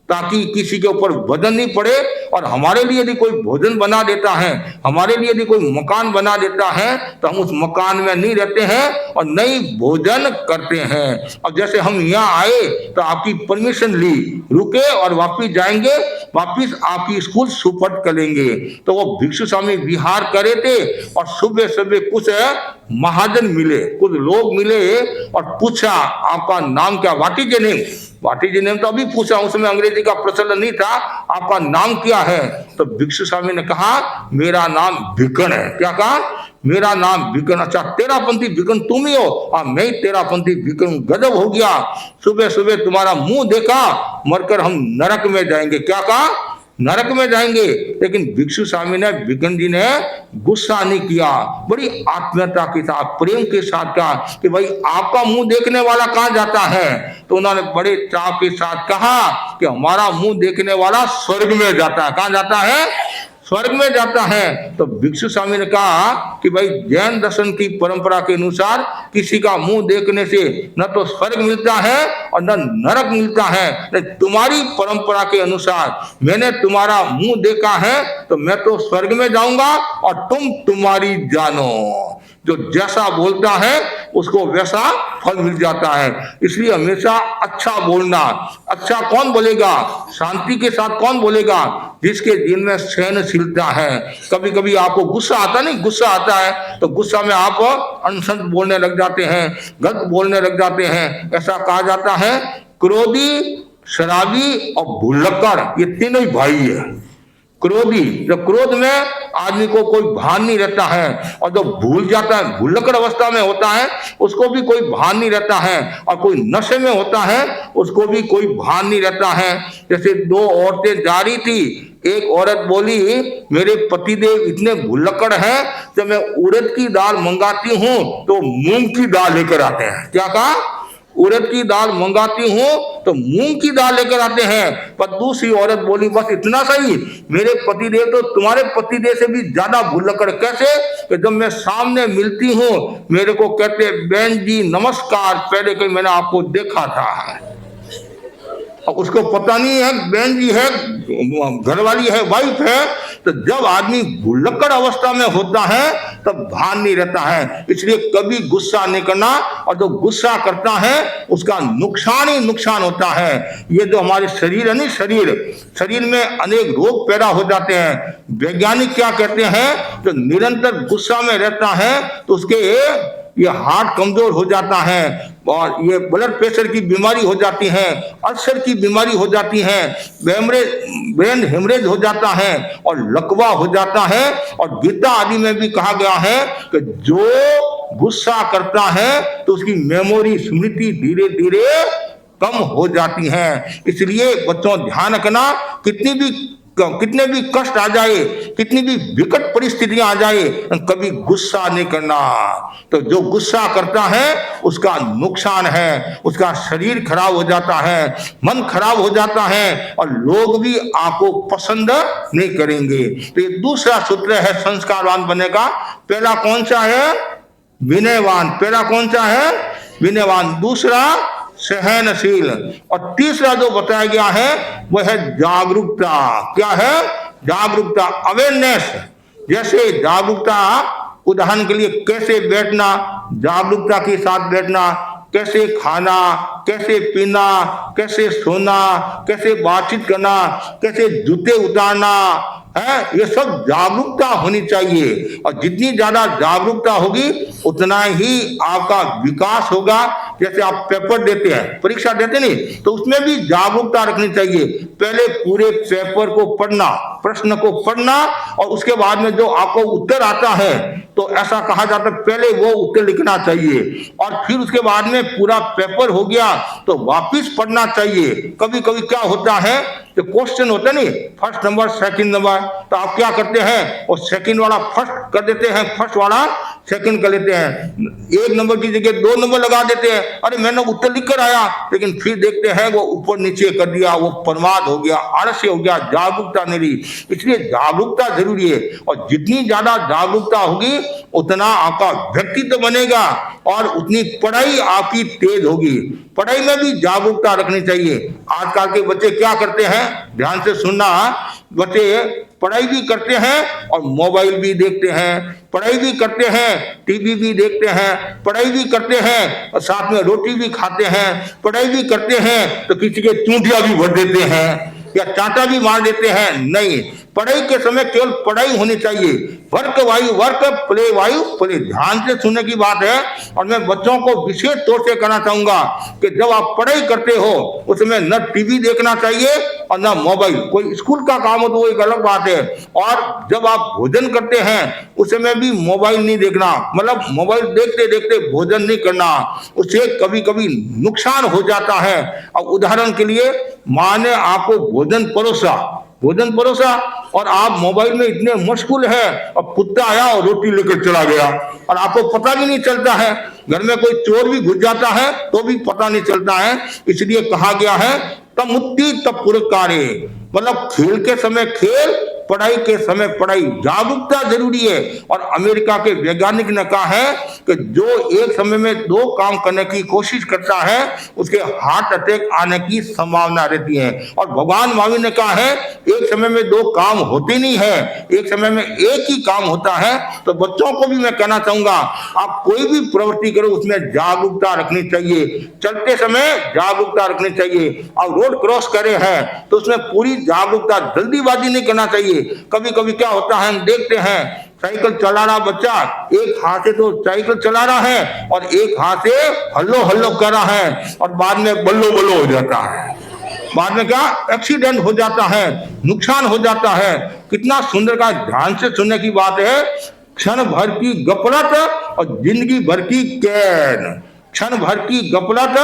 ताकि किसी के ऊपर वजन नहीं पड़े। और हमारे लिए यदि कोई भोजन बना देता है, हमारे लिए यदि कोई मकान बना देता है, तो हम उस मकान में नहीं रहते हैं और नहीं भोजन करते हैं। अब जैसे हम यहाँ आए तो आपकी परमिशन ली, रुके और वापिस जाएंगे, वापिस आपकी स्कूल सुपर्द करेंगे। तो वो भिक्षु स्वामी विहार करे थे और सुबह सुबह कुछ महाजन मिले, कुछ लोग मिले और पूछा आपका नाम क्या, what is your name. What is your name तो अभी पूछा, उसमें अंग्रेजी का प्रचलन नहीं था, आपका नाम क्या है। तो भिक्षु स्वामी ने कहा मेरा नाम भिकन है। क्या कहा, मेरा नाम भिकन। अच्छा, तेरापंथी भिकन तुम ही हो? हाँ, मैं ही तेरापंथी भिकन। गजब हो गया, सुबह सुबह तुम्हारा मुंह देखा, मरकर हम नरक में जाएंगे। क्या कहा, नरक में जाएंगे। लेकिन भिक्षु स्वामी ने, भिकन जी ने गुस्सा नहीं किया, बड़ी आत्मीयता के साथ, प्रेम के साथ कहा कि भाई आपका मुंह देखने वाला कहाँ जाता है। तो उन्होंने बड़े चाव के साथ कहा कि हमारा मुंह देखने वाला स्वर्ग में जाता है। कहाँ जाता है, स्वर्ग में जाता है। तो भिक्षु स्वामी ने कहा कि भाई जैन दर्शन की परंपरा के अनुसार किसी का मुंह देखने से न तो स्वर्ग मिलता है और न नरक मिलता है। तुम्हारी परंपरा के अनुसार मैंने तुम्हारा मुंह देखा है तो मैं तो स्वर्ग में जाऊंगा और तुम्हारी जानो। जो जैसा बोलता है उसको वैसा फल मिल जाता है। इसलिए हमेशा अच्छा बोलना। अच्छा कौन बोलेगा, शांति के साथ कौन बोलेगा, जिसके दिल में सहनशीलता है। कभी कभी आपको गुस्सा आता नहीं, गुस्सा आता है तो गुस्सा में आप अनसंत बोलने लग जाते हैं, गलत बोलने लग जाते हैं। ऐसा कहा जाता है क्रोधी, शराबी और भुलक्कड़ ये तीनों ही भाई है। क्रोधी, जब क्रोध में आदमी को कोई भान नहीं रहता है, और जो भूल जाता है, भुलक्कड़ अवस्था में होता है, उसको भी कोई भान नहीं रहता है। और कोई नशे में होता है उसको भी कोई भान नहीं रहता है। जैसे दो औरतें जा रही थी, एक औरत बोली मेरे पतिदेव इतने भुलक्कड़ हैं, जब मैं उड़द की दाल मंगाती हूँ तो मूंग की दाल लेकर आते हैं। क्या कहा, उड़द की दाल मंगाती हूँ तो मूंग की दाल लेकर आते हैं। पर दूसरी औरत बोली बस इतना सही, मेरे पतिदेव तो तुम्हारे पतिदेव से भी ज्यादा भुलक्कड़। कैसे, कि जब मैं सामने मिलती हूँ मेरे को कहते बहन जी नमस्कार, पहले कहीं मैंने आपको देखा था। अब उसको पता नहीं है बहन जी है, घरवाली है, वाइफ है। तो जब आदमी भुलक्कड़ अवस्था में होता है तब भान नहीं रहता है। इसलिए कभी गुस्सा नहीं करना, और जो गुस्सा करता है उसका नुकसान ही नुकसान होता है। ये जो हमारे शरीर है नहीं, शरीर में अनेक रोग पैदा हो जाते हैं। वैज्ञानिक क्या कहते हैं, जो निरंतर गुस्सा में रहता है तो उसके ये हार्ट कमजोर हो जाता है, और ये ब्लड प्रेशर की बीमारी हो जाती है, अल्सर की बीमारी हो जाती है, ब्रेन हेमरेज हो जाता है और लकवा हो जाता है। और गीता आदि में भी कहा गया है कि जो गुस्सा करता है तो उसकी मेमोरी, स्मृति धीरे धीरे कम हो जाती है। इसलिए बच्चों ध्यान रखना, कितने भी कष्ट आ जाए, कितनी भी विकट परिस्थितियां आ जाए, कभी गुस्सा नहीं करना। तो जो गुस्सा करता है उसका नुकसान है, उसका शरीर खराब हो जाता है, मन खराब हो जाता है, और लोग भी आपको पसंद नहीं करेंगे। तो ये दूसरा सूत्र है संस्कारवान बनने का। पहला कौन सा है, विनयवान। पहला कौन सा है, विनयवान। दूसरा सहनशील। और तीसरा जो बताया गया है वह है जागरूकता। क्या है, जागरूकता, अवेयरनेस। जैसे जागरूकता, उदाहरण के लिए कैसे बैठना, जागरूकता के साथ बैठना, कैसे खाना, कैसे पीना, कैसे सोना, कैसे बातचीत करना, कैसे जूते उतारना है, ये सब जागरूकता होनी चाहिए। और जितनी ज्यादा जागरूकता होगी उतना ही आपका विकास होगा। जैसे आप पेपर देते हैं, परीक्षा देते नहीं, तो उसमें भी जागरूकता रखनी चाहिए। पहले पूरे पेपर को पढ़ना, प्रश्न को पढ़ना, और उसके बाद में जो आपको उत्तर आता है तो ऐसा कहा जाता है पहले वो उत्तर लिखना चाहिए, और फिर उसके बाद में पूरा पेपर हो गया तो वापिस पढ़ना चाहिए। कभी कभी क्या होता है, जो क्वेश्चन होता है नहीं, फर्स्ट नंबर सेकंड नंबर, तो आप क्या करते हैं, और सेकंड वाला फर्स्ट कर देते हैं, फर्स्ट वाला सेकंड कर लेते हैं, एक नंबर की जगह 2 नंबर लगा देते हैं। अरे मैंने उत्तर लिख कर आया, लेकिन फिर देखते हैं वो ऊपर नीचे कर दिया, वो प्रमाद हो गया, आलस्य हो गया, जागरूकता नहीं रही। इसलिए जागरूकता जरूरी है, और जितनी ज्यादा जागरूकता होगी उतना आपका व्यक्तित्व बनेगा और उतनी पढ़ाई आपकी तेज होगी। पढ़ाई में भी जागरूकता रखनी चाहिए। आजकल के बच्चे क्या करते हैं, ध्यान से सुनना, बच्चे पढ़ाई भी करते हैं और मोबाइल भी देखते हैं, पढ़ाई भी करते हैं, टीवी भी देखते हैं, पढ़ाई भी करते हैं और साथ में रोटी भी खाते हैं, पढ़ाई भी करते हैं तो किसी के चूंटियां भी भर देते हैं या चांटा भी मार देते हैं। नहीं, पढ़ाई के समय केवल पढ़ाई होनी चाहिए। वर्क वायु वर्क, प्ले वायु प्ले। ध्यान से सुनने की बात है, और मैं बच्चों को विशेष तौर से कहना चाहूंगा कि जब आप पढ़ाई करते हो उसमें न टीवी देखना चाहिए और न मोबाइल। कोई स्कूल का काम हो तो वो एक अलग बात है, और जब आप भोजन करते हैं उसमें भी मोबाइल नहीं देखना, मतलब मोबाइल देखते देखते भोजन नहीं करना, उससे कभी कभी नुकसान हो जाता है। अब उदाहरण के लिए, माँ ने आपको भोजन परोसा और आप मोबाइल में इतने मशगूल है, और कुत्ता आया और रोटी लेकर चला गया और आपको पता भी नहीं चलता है। घर में कोई चोर भी घुस जाता है तो भी पता नहीं चलता है। इसलिए कहा गया है तमुत्ति तब पुरकारे, मतलब खेल के समय खेल, पढ़ाई के समय पढ़ाई। जागरूकता जरूरी है। और अमेरिका के वैज्ञानिक ने कहा है कि जो एक समय में 2 काम करने की कोशिश करता है उसके हार्ट अटैक आने की संभावना रहती है। और भगवान महावीर ने कहा है एक समय में 2 काम होते नहीं है, एक समय में एक ही काम होता है। तो बच्चों को भी मैं कहना चाहूंगा, आप कोई भी प्रवृत्ति करो उसमें जागरूकता रखनी चाहिए। चलते समय जागरूकता रखनी चाहिए। अब रोड क्रॉस करे हैं तो उसमें पूरी जागरूकता, जल्दीबाजी नहीं करना चाहिए। कभी कभी क्या होता है, हम देखते हैं साइकिल चला रहा बच्चा, एक हाथ से तो साइकिल चला रहा है और एक हाथ से हल्लो हल्लो कर रहा है, और बाद में बल्लो बल्लो हो जाता है। बाद में क्या एक्सीडेंट हो जाता है, नुकसान हो जाता है। कितना सुंदर का ध्यान से सुनने की बात है। क्षण भर की गफलत और जिंदगी भर की कैद, क्षण भर की गफलत,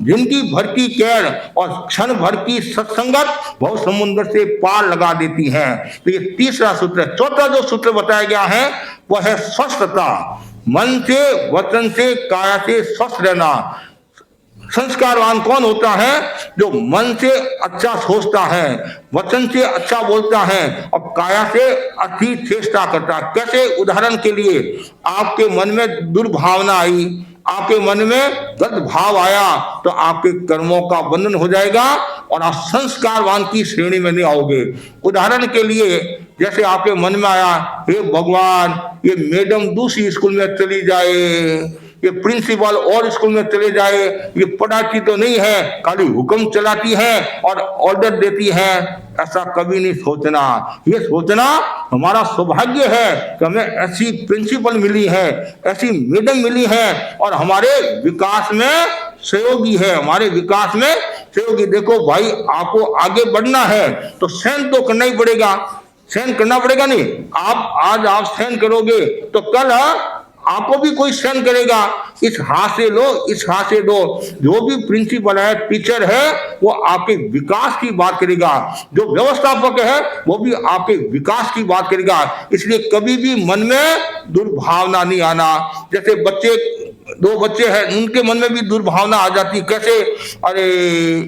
जिंदगी भर की कैद, और क्षण भर की सत्संगत बहुत समुद्र से पार लगा देती है। तो ये तीसरा सूत्र है। चौथा जो सूत्र बताया गया है वह है स्वस्थता। मन से, वचन से, काया से स्वस्थ रहना। संस्कारवान कौन होता है? जो मन से अच्छा सोचता है, वचन से अच्छा बोलता है और काया से अच्छी चेष्टा करता है। कैसे? उदाहरण के लिए, आपके मन में दुर्भावना आई, आपके मन में गलत भाव आया तो आपके कर्मों का बंधन हो जाएगा और आप संस्कारवान की श्रेणी में नहीं आओगे। उदाहरण के लिए, जैसे आपके मन में आया, हे भगवान, ये मैडम दूसरी स्कूल में चली जाए, ये प्रिंसिपल और स्कूल में चले जाए, ये पढ़ाती तो नहीं है, खाली हुक्म चलाती है और ऑर्डर देती है। ऐसा कभी नहीं सोचना। ये सोचना हमारा सौभाग्य है कि हमें ऐसी प्रिंसिपल मिली है, ऐसी मैडम मिली है और हमारे विकास में सहयोगी है, हमारे विकास में सहयोगी। देखो भाई, आपको आगे बढ़ना है तो सहन तो करना ही पड़ेगा, सहन करना पड़ेगा। नहीं, आज आप सहन करोगे तो कल आपको भी कोई सहन करेगा। इस हाथ से लो, इस हाथ से दो। जो भी प्रिंसिपल है, टीचर है, वो आपके विकास की बात करेगा। जो व्यवस्थापक है वो भी आपके विकास की बात करेगा। इसलिए कभी भी मन में दुर्भावना नहीं आना। जैसे बच्चे, 2 बच्चे हैं, उनके मन में भी दुर्भावना आ जाती। कैसे? अरे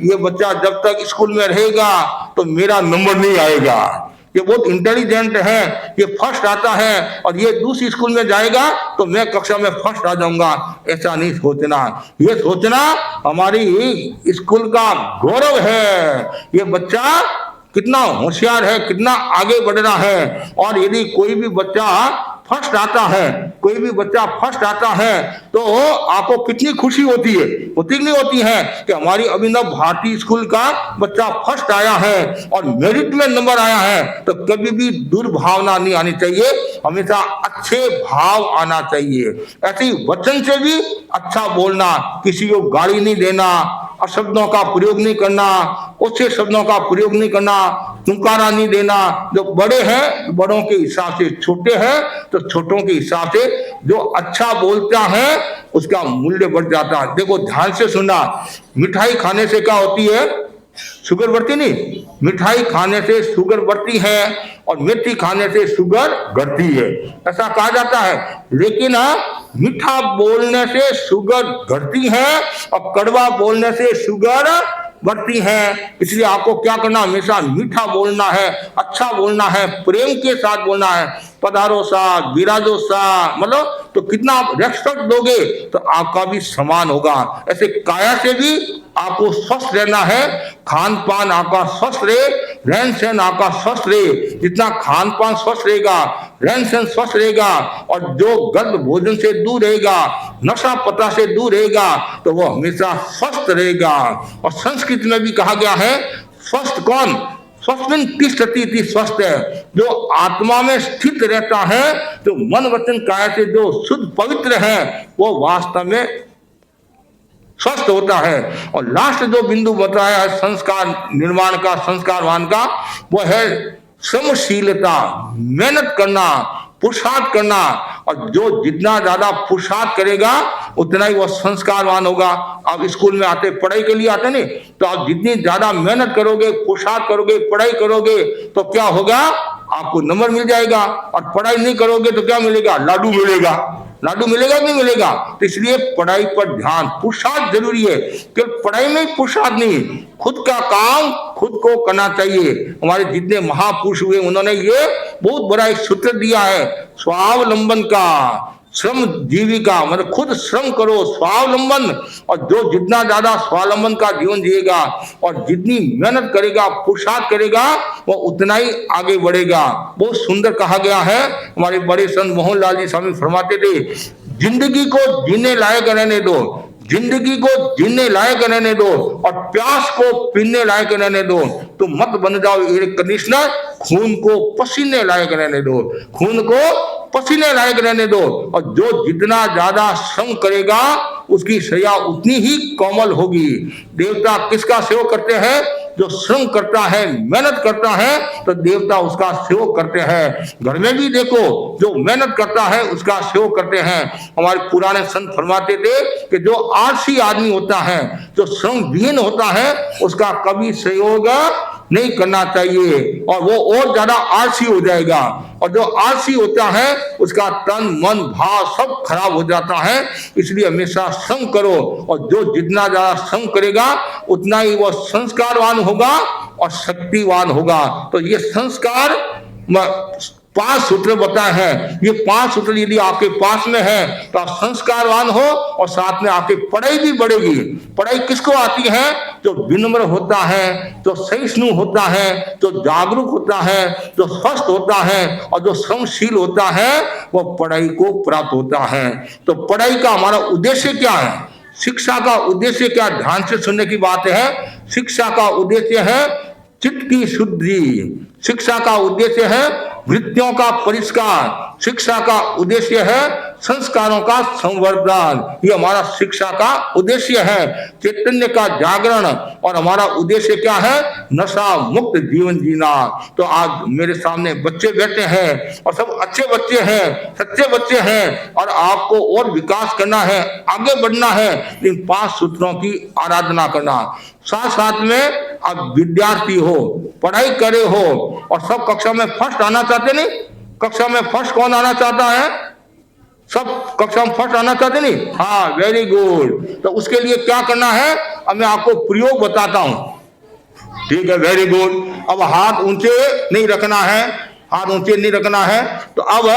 ये बच्चा जब तक स्कूल में रहेगा तो मेरा नंबर नहीं आएगा, ये बहुत इंटेलिजेंट है, ये फर्स्ट आता है, और ये दूसरी स्कूल में जाएगा तो मैं कक्षा में फर्स्ट आ जाऊंगा। ऐसा नहीं सोचना। ये सोचना हमारी स्कूल का गौरव है। ये बच्चा कितना होशियार है, कितना आगे बढ़ रहा है। और यदि कोई भी बच्चा फर्स्ट आता है, कोई भी बच्चा फर्स्ट आता है तो आपको कितनी खुशी होती है, होती नहीं होती है कि हमारी अभिनव भारती स्कूल का बच्चा फर्स्ट आया है और मेरिट में नंबर आया है। तो कभी भी दुर्भावना नहीं आनी चाहिए, हमेशा अच्छे भाव आना चाहिए। ऐसे ही वचन से भी अच्छा बोलना, किसी को गाली नहीं देना, अशब्दों का प्रयोग नहीं करना, अच्छे शब्दों का प्रयोग नहीं करना, तुकारा नहीं देना। जो बड़े हैं बड़ों के हिसाब से, छोटे हैं तो छोटों के हिसाब से, जो अच्छा बोलता है उसका मूल्य बढ़ जाता है। देखो ध्यान से सुनना, मिठाई खाने से क्या होती है, शुगर बढ़ती नहीं, मिठाई खाने से शुगर बढ़ती है और मिर्ची खाने से शुगर घटती है, ऐसा कहा जाता है। लेकिन मीठा बोलने से शुगर घटती है और कड़वा बोलने से शुगर बढ़ती है। इसलिए आपको क्या करना, हमेशा मीठा बोलना है, अच्छा बोलना है, प्रेम के साथ बोलना है। पधारो सा, विराजो सा, मतलब तो कितना आप रेस्पेक्ट दोगे तो आपका भी सम्मान होगा। ऐसे काया से भी आपको स्वस्थ रहना है, खान पान आपका स्वस्थ रहे, रहन सहन आपका स्वस्थ रहे। जितना खान पान स्वस्थ रहेगा, रहन सहन स्वस्थ रहेगा और जो गलत भोजन से दूर रहेगा, नशा पता से दूर रहेगा, तो वो हमेशा स्वस्थ रहेगा। और संस्कृत में भी कहा गया है, स्वस्थ कौन, स्वस्थ तिष्ठति स्वस्थ है, जो आत्मा में स्थित रहता है, जो मन वचन काया से जो शुद्ध पवित्र है, वो वास्तव में स्वस्थ होता है। और लास्ट जो बिंदु बताया है संस्कार निर्माण का, संस्कारवान का, वो है श्रमशीलता, मेहनत करना, पुरुषार्थ करना। और जो जितना ज्यादा पुरुषार्थ करेगा उतना ही वो संस्कारवान होगा। आप स्कूल में आते, पढ़ाई के लिए आते नहीं, तो आप जितनी ज्यादा मेहनत करोगे, पुरुषार्थ करोगे, पढ़ाई करोगे, तो क्या होगा, आपको नंबर मिल जाएगा। और पढ़ाई नहीं करोगे तो क्या मिलेगा, लाडू मिलेगा। लाडू मिलेगा कि नहीं मिलेगा। तो इसलिए पढ़ाई पर ध्यान, पुरुषार्थ जरूरी है। केवल पढ़ाई में पुरुषार्थ नहीं, खुद का काम खुद को करना चाहिए। हमारे जितने महापुरुष हुए उन्होंने ये बहुत बड़ा एक सूत्र दिया है, स्वावलंबन का, श्रम जीविका, मतलब खुद श्रम करो, स्वावलंबन। और जो जितना ज्यादा स्वावलंबन का जीवन जिएगा और जितनी मेहनत करेगा, पुरुषार्थ करेगा, वो उतना ही आगे बढ़ेगा। बहुत सुंदर कहा गया है, हमारे बड़े संत मोहनलाल जी स्वामी फरमाते थे, जिंदगी को जीने लायक रहने दो, जिंदगी को जीने लायक रहने दो और प्यास को पीने लायक रहने दो। तो मत बन जाओ एयर कंडीशनर, खून को पसीने लायक रहने दो, खून को पसीने लायक रहने दो। और जो जितना ज्यादा श्रम करेगा उसकी शैया उतनी ही कोमल होगी। देवता किसका सेवक करते हैं, जो श्रम करता है, मेहनत करता है, तो देवता उसका सेवक करते हैं। घर में भी देखो, जो मेहनत करता है उसका सेवक करते हैं। हमारे पुराने संत फरमाते थे कि जो आलसी आदमी होता है, जो श्रम विहीन होता है, उसका कभी सहयोग नहीं करना चाहिए और वो और ज्यादा आलसी हो जाएगा। और जो आलसी होता है उसका तन मन भाव सब खराब हो जाता है। इसलिए हमेशा श्रम करो और जो जितना ज्यादा श्रम करेगा उतना ही वो संस्कारवान होगा और शक्तिवान होगा। तो ये संस्कार 5 सूत्र बताए हैं। ये 5 सूत्र यदि आपके पास में है तो आप संस्कारवान हो और साथ में आपकी पढ़ाई भी बढ़ेगी। पढ़ाई किसको आती है, जो विनम्र होता है, जो सहिष्णु होता है, जो जागरूक होता है, जो स्वस्थ होता है और जो श्रमशील होता है, वो पढ़ाई को प्राप्त होता है। तो पढ़ाई का हमारा उद्देश्य क्या है, शिक्षा का उद्देश्य क्या, ध्यान से सुनने की बात है। शिक्षा का उद्देश्य है चित्त की शुद्धि, शिक्षा का उद्देश्य है वृत्तियों का परिष्कार, शिक्षा का उद्देश्य है संस्कारों का संवर्धन। ये हमारा शिक्षा का उद्देश्य है, चैतन्य का जागरण। और हमारा उद्देश्य क्या है, नशा मुक्त जीवन जीना। तो आज मेरे सामने बच्चे बैठे हैं और सब अच्छे बच्चे हैं, सच्चे बच्चे हैं और आपको और विकास करना है, आगे बढ़ना है, इन 5 सूत्रों की आराधना करना। साथ साथ में आप विद्यार्थी हो, पढ़ाई करे हो और सब कक्षा में फर्स्ट आना चाहते नहीं। कक्षा में फर्स्ट कौन आना चाहता है, सब कक्षा में फर्स्ट आना चाहते नहीं, हाँ वेरी गुड। तो उसके लिए क्या करना है, अब मैं आपको प्रयोग बताता हूं, ठीक है, वेरी गुड। अब हाथ ऊंचे नहीं रखना है, हाथ ऊंचे नहीं रखना है। तो अब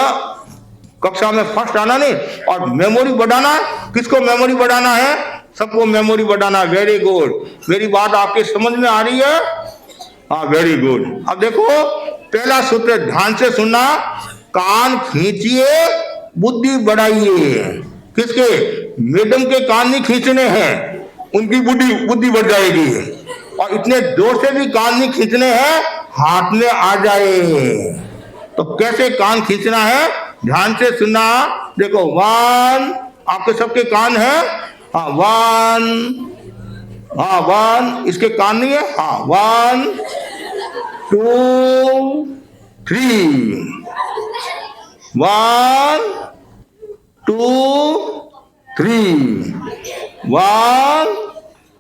कक्षा में फर्स्ट आना नहीं और मेमोरी बढ़ाना। किसको मेमोरी बढ़ाना है, सबको मेमोरी बढ़ाना। वेरी गुड, मेरी बात आपके समझ में आ रही है, हाँ वेरी गुड। अब देखो पहला सूत्र ध्यान से सुनना, कान खींचिए बुद्धि बढ़ाइए। किसके? मैडम के कान नहीं खींचने हैं, उनकी बुद्धि बढ़ जाएगी। और इतने जोर से भी कान नहीं खींचने हैं, हाथ में आ जाए। तो कैसे कान खींचना है, ध्यान से सुनना। देखो 1, आपके सबके कान है, हाँ 1, हाँ 1, इसके कान नहीं है, हाँ 1 2 3, 1 2 3, 1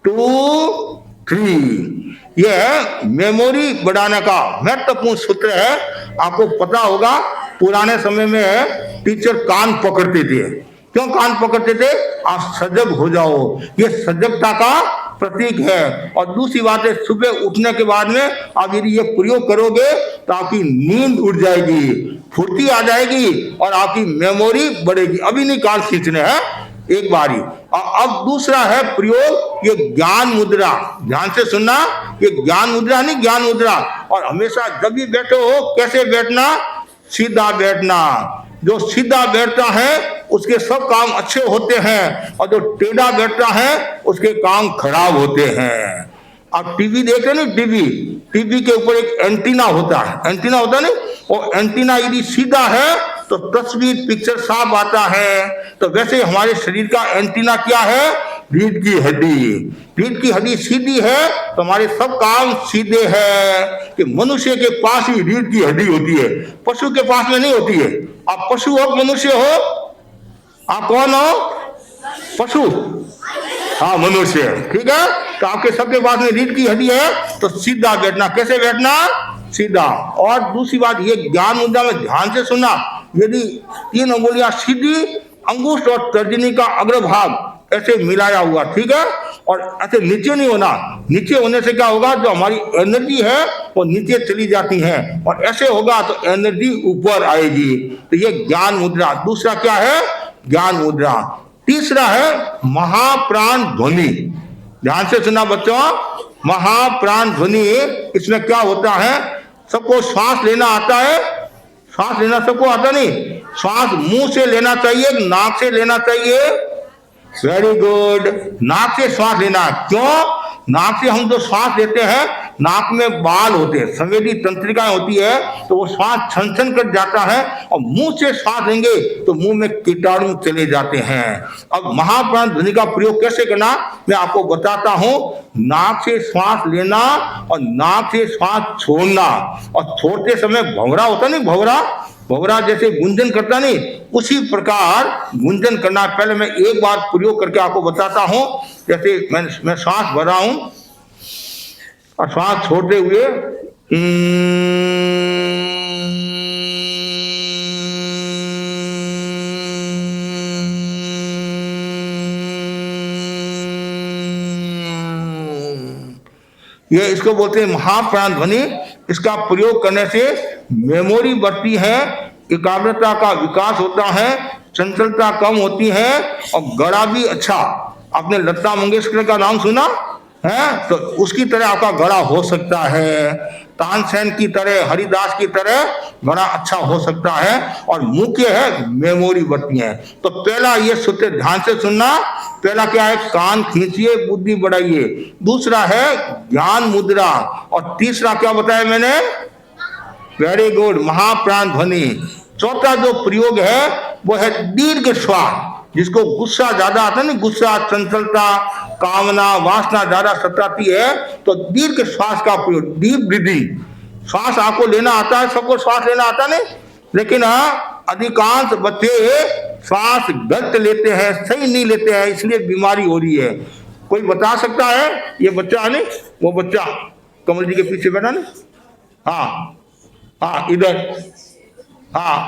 2 3। यह मेमोरी बढ़ाने का महत्वपूर्ण सूत्र है। आपको पता होगा पुराने समय में टीचर कान पकड़ते थे। क्यों कान पकड़ते थे? आप सजग हो जाओ, ये सजगता का प्रतीक है। और दूसरी बात है, सुबह उठने के बाद में आप यदि ये प्रयोग करोगे तो आपकी नींद उड़ जाएगी, फुर्ती आ जाएगी और आपकी मेमोरी बढ़ेगी। अभी नहीं कान खींचने हैं, एक बारी। और अब दूसरा है प्रयोग, ये ज्ञान मुद्रा। ध्यान से सुनना, ये ज्ञान मुद्रा नहीं, ज्ञान मुद्रा। और हमेशा जब भी बैठे हो, कैसे बैठना? सीधा बैठना। जो सीधा बैठता है उसके सब काम अच्छे होते हैं, और जो टेढ़ा बैठता है उसके काम खराब होते हैं। आप टीवी देख रहे हैं, टीवी के ऊपर एक एंटीना होता है, एंटीना होता है नहीं, वो एंटीना यदि सीधा है तो तस्वीर पिक्चर साफ आता है। तो वैसे हमारे शरीर का एंटीना क्या है? रीढ़ की हड्डी। रीढ़ की हड्डी सीधी है तो हमारे सब काम सीधे हैं। कि मनुष्य के पास ही रीढ़ की हड्डी होती है, पशु के पास में नहीं होती है। आप पशु हो, मनुष्य हो? आप कौन हो? पशु, हाँ मनुष्य, ठीक है। तो आपके सबके पास में रीढ़ की हड्डी है, तो सीधा बैठना। कैसे बैठना? सीधा। और दूसरी बात, ये ज्ञान मुद्रा में ध्यान से सुनना, यदि 3 अंगुलियां सीधी, अंगुष्ठ और तर्जनी का अग्रभाग ऐसे मिलाया हुआ, ठीक है, और ऐसे नीचे नहीं होना। नीचे होने से क्या होगा, जो हमारी एनर्जी है वो नीचे चली जाती है, और ऐसे होगा तो एनर्जी ऊपर आएगी। तो ये ज्ञान मुद्रा। दूसरा क्या है? ज्ञान मुद्रा। तीसरा है महाप्राण ध्वनि। ध्यान से सुना बच्चों, महाप्राण ध्वनि। इसमें क्या होता है, सबको श्वास लेना आता है? श्वास लेना सबको आता नहीं। श्वास मुंह से लेना चाहिए, नाक से लेना चाहिए? वेरी गुड, नाक से श्वास लेना। क्यों? नाक से हम जो श्वास लेते हैं, नाक में बाल होते हैं, संवेदी तंत्रिकाएं होती है, तो वो श्वास छन छन कर जाता है। और मुंह से श्वास लेंगे तो मुंह में कीटाणु चले जाते हैं। अब महाप्राण ध्वनि का प्रयोग कैसे करना, मैं आपको बताता हूं। नाक से श्वास लेना और नाक से श्वास छोड़ना, और छोड़ते समय भंवरा होता नहीं, भंवरा जैसे गुंजन करता नहीं, उसी प्रकार गुंजन करना। पहले मैं एक बार प्रयोग करके आपको बताता हूं। जैसे मैं श्वास भर रहा हूं और श्वास छोड़ते हुए ये इसको बोलते हैं महाप्राण ध्वनि। इसका प्रयोग करने से मेमोरी बढ़ती है, एकाग्रता का विकास होता है, चंचलता कम होती है, और गला भी अच्छा। आपने लता मंगेशकर का नाम सुना है? तो उसकी तरह आपका गला हो सकता है, तानसेन की तरह, हरिदास की तरह गला अच्छा हो सकता है। और मुख्य है मेमोरी बढ़ती है। तो पहला ये सूत्र ध्यान से सुनना। पहला क्या है? कान खींचिए, बुद्धि बढ़ाइए। दूसरा है ज्ञान मुद्रा। और तीसरा क्या बताया मैंने? वेरी गुड, महाप्राण ध्वनि। चौथा जो प्रयोग है वो है दीर्घ श्वास। जिसको गुस्सा ज्यादा आता है ना, गुस्सा, चंचलता, कामना, वासना ज्यादा सताती है, तो दीर्घ श्वास का प्रयोग, डीप ब्रीदिंग। श्वास आपको लेना आता है, सबको श्वास लेना आता नहीं, लेकिन अधिकांश बच्चे श्वास गलत लेते हैं, सही नहीं लेते हैं, इसलिए बीमारी हो रही है। कोई बता सकता है? ये बच्चा है नहीं, वो बच्चा कमल जी के पीछे बैठा नहीं, हाँ हाँ इधर, हाँ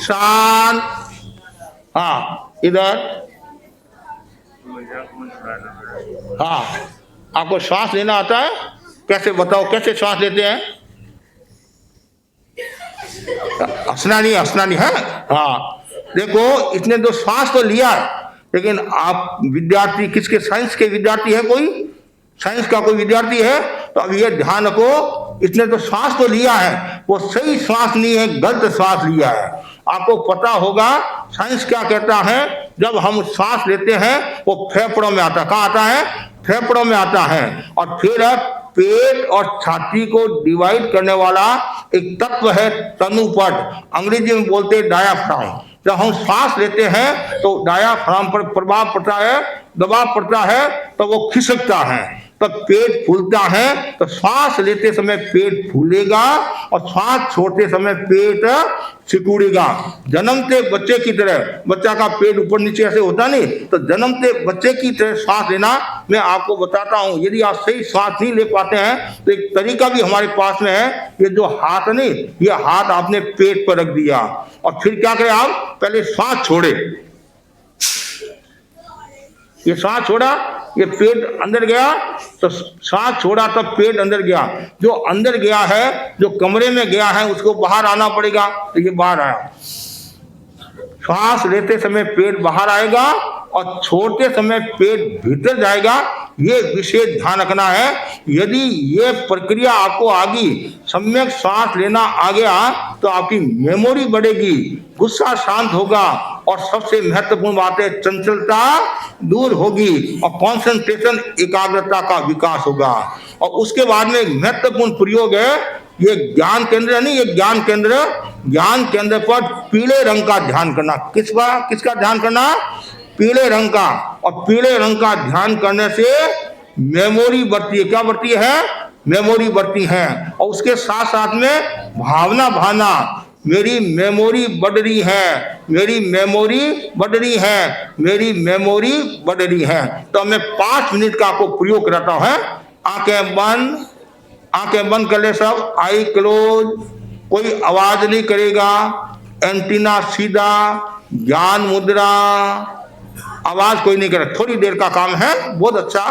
शांत, हाँ इधर, हाँ आपको श्वास लेना आता है? कैसे बताओ, कैसे श्वास लेते हैं? हंसना नहीं है, हाँ। देखो इसने तो श्वास तो लिया है, लेकिन आप विद्यार्थी किसके, साइंस के विद्यार्थी है? कोई साइंस का कोई विद्यार्थी है? तो अब ये ध्यान रखो, इसने तो श्वास तो लिया है, वो सही श्वास नहीं है, गलत श्वास लिया है। आपको पता होगा साइंस क्या कहता है, जब हम श्वास लेते हैं वो फेफड़ों में आता है। कहाँ आता है? फेफड़ों में आता है। और फिर पेट और छाती को डिवाइड करने वाला एक तत्व है तनुपट, अंग्रेजी में बोलते हैं डायाफ्राम। जब हम सांस लेते हैं तो डायाफ्राम पर प्रभाव पड़ता है, दबाव पड़ता है, तो वो खिसकता है, तब पेट फूलता है। तो सांस लेते समय पेट फूलेगा और सांस छोड़ते समय पेट सिकुड़ेगा। जन्मते बच्चे की तरह, बच्चा का पेट ऊपर नीचे ऐसे होता नहीं, तो जन्मते बच्चे की तरह सांस लेना मैं आपको बताता हूं। यदि आप सही सांस नहीं ले पाते हैं तो एक तरीका भी हमारे पास में है। ये जो हाथ नहीं, ये हाथ आपने पेट पर रख दिया और फिर क्या करें, आप पहले सांस छोड़े, ये सांस छोड़ा, ये पेट अंदर गया, तो सांस छोड़ा तब पेट अंदर गया। जो अंदर गया है, जो कमरे में गया है, उसको बाहर आना पड़ेगा। तो ये बाहर आया। सांस लेते समय पेट बाहर आएगा और छोड़ते समय पेट भीतर जाएगा। ये विशेष ध्यान रखना है। यदि ये प्रक्रिया आपको आ गई, सम्यक सांस लेना आ गया, तो आपकी मेमोरी बढ़ेगी, गुस्सा शांत होगा और सबसे महत्वपूर्ण बात है चंचलता दूर होगी और कंसंट्रेशन, एकाग्रता का विकास होगा। और उसके बाद में एक महत्वपूर्ण प्रयोग है, ये ज्ञान केंद्र नहीं, ये ज्ञान केंद्र पर पीले रंग का ध्यान करना। किसका ध्यान करना? पीले रंग का। और पीले रंग का ध्यान करने से मेमोरी बढ़ती है। क्या बढ़ती है? मेमोरी बढ़ती है। और उसके साथ साथ में भावना, मेरी मेमोरी बढ़ रही है, मेरी मेमोरी बढ़ रही है, मेरी मेमोरी बढ़ रही है। तो मैं 5 मिनट का आपको प्रयोग कराता हूं। आंखें बंद कर ले सब, आई क्लोज, कोई आवाज नहीं करेगा, एंटीना सीधा, ज्ञान मुद्रा, आवाज कोई नहीं करेगा, थोड़ी देर का काम है, बहुत अच्छा।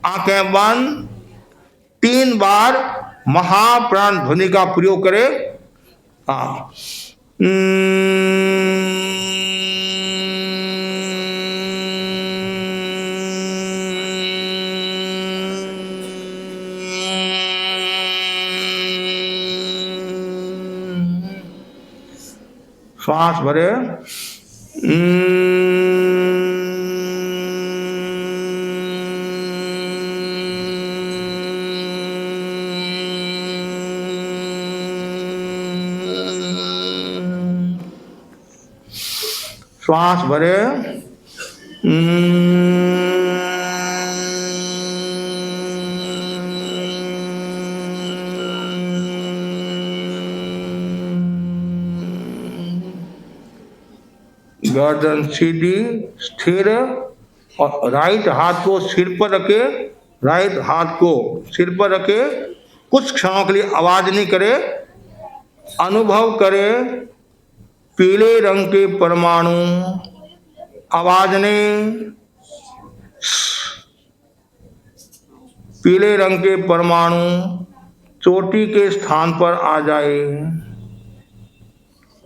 आंखें बंद, 3 बार महाप्राण ध्वनि का प्रयोग करें। हाँ, श्वास भरे, श्वास भरे, गर्दन सीधी स्थिर और राइट हाथ को सिर पर रखे, राइट हाथ को सिर पर रखे। कुछ क्षणों के लिए आवाज नहीं करे, अनुभव करे पीले रंग के परमाणु, आवाज नहीं, पीले रंग के परमाणु चोटी के स्थान पर आ जाए,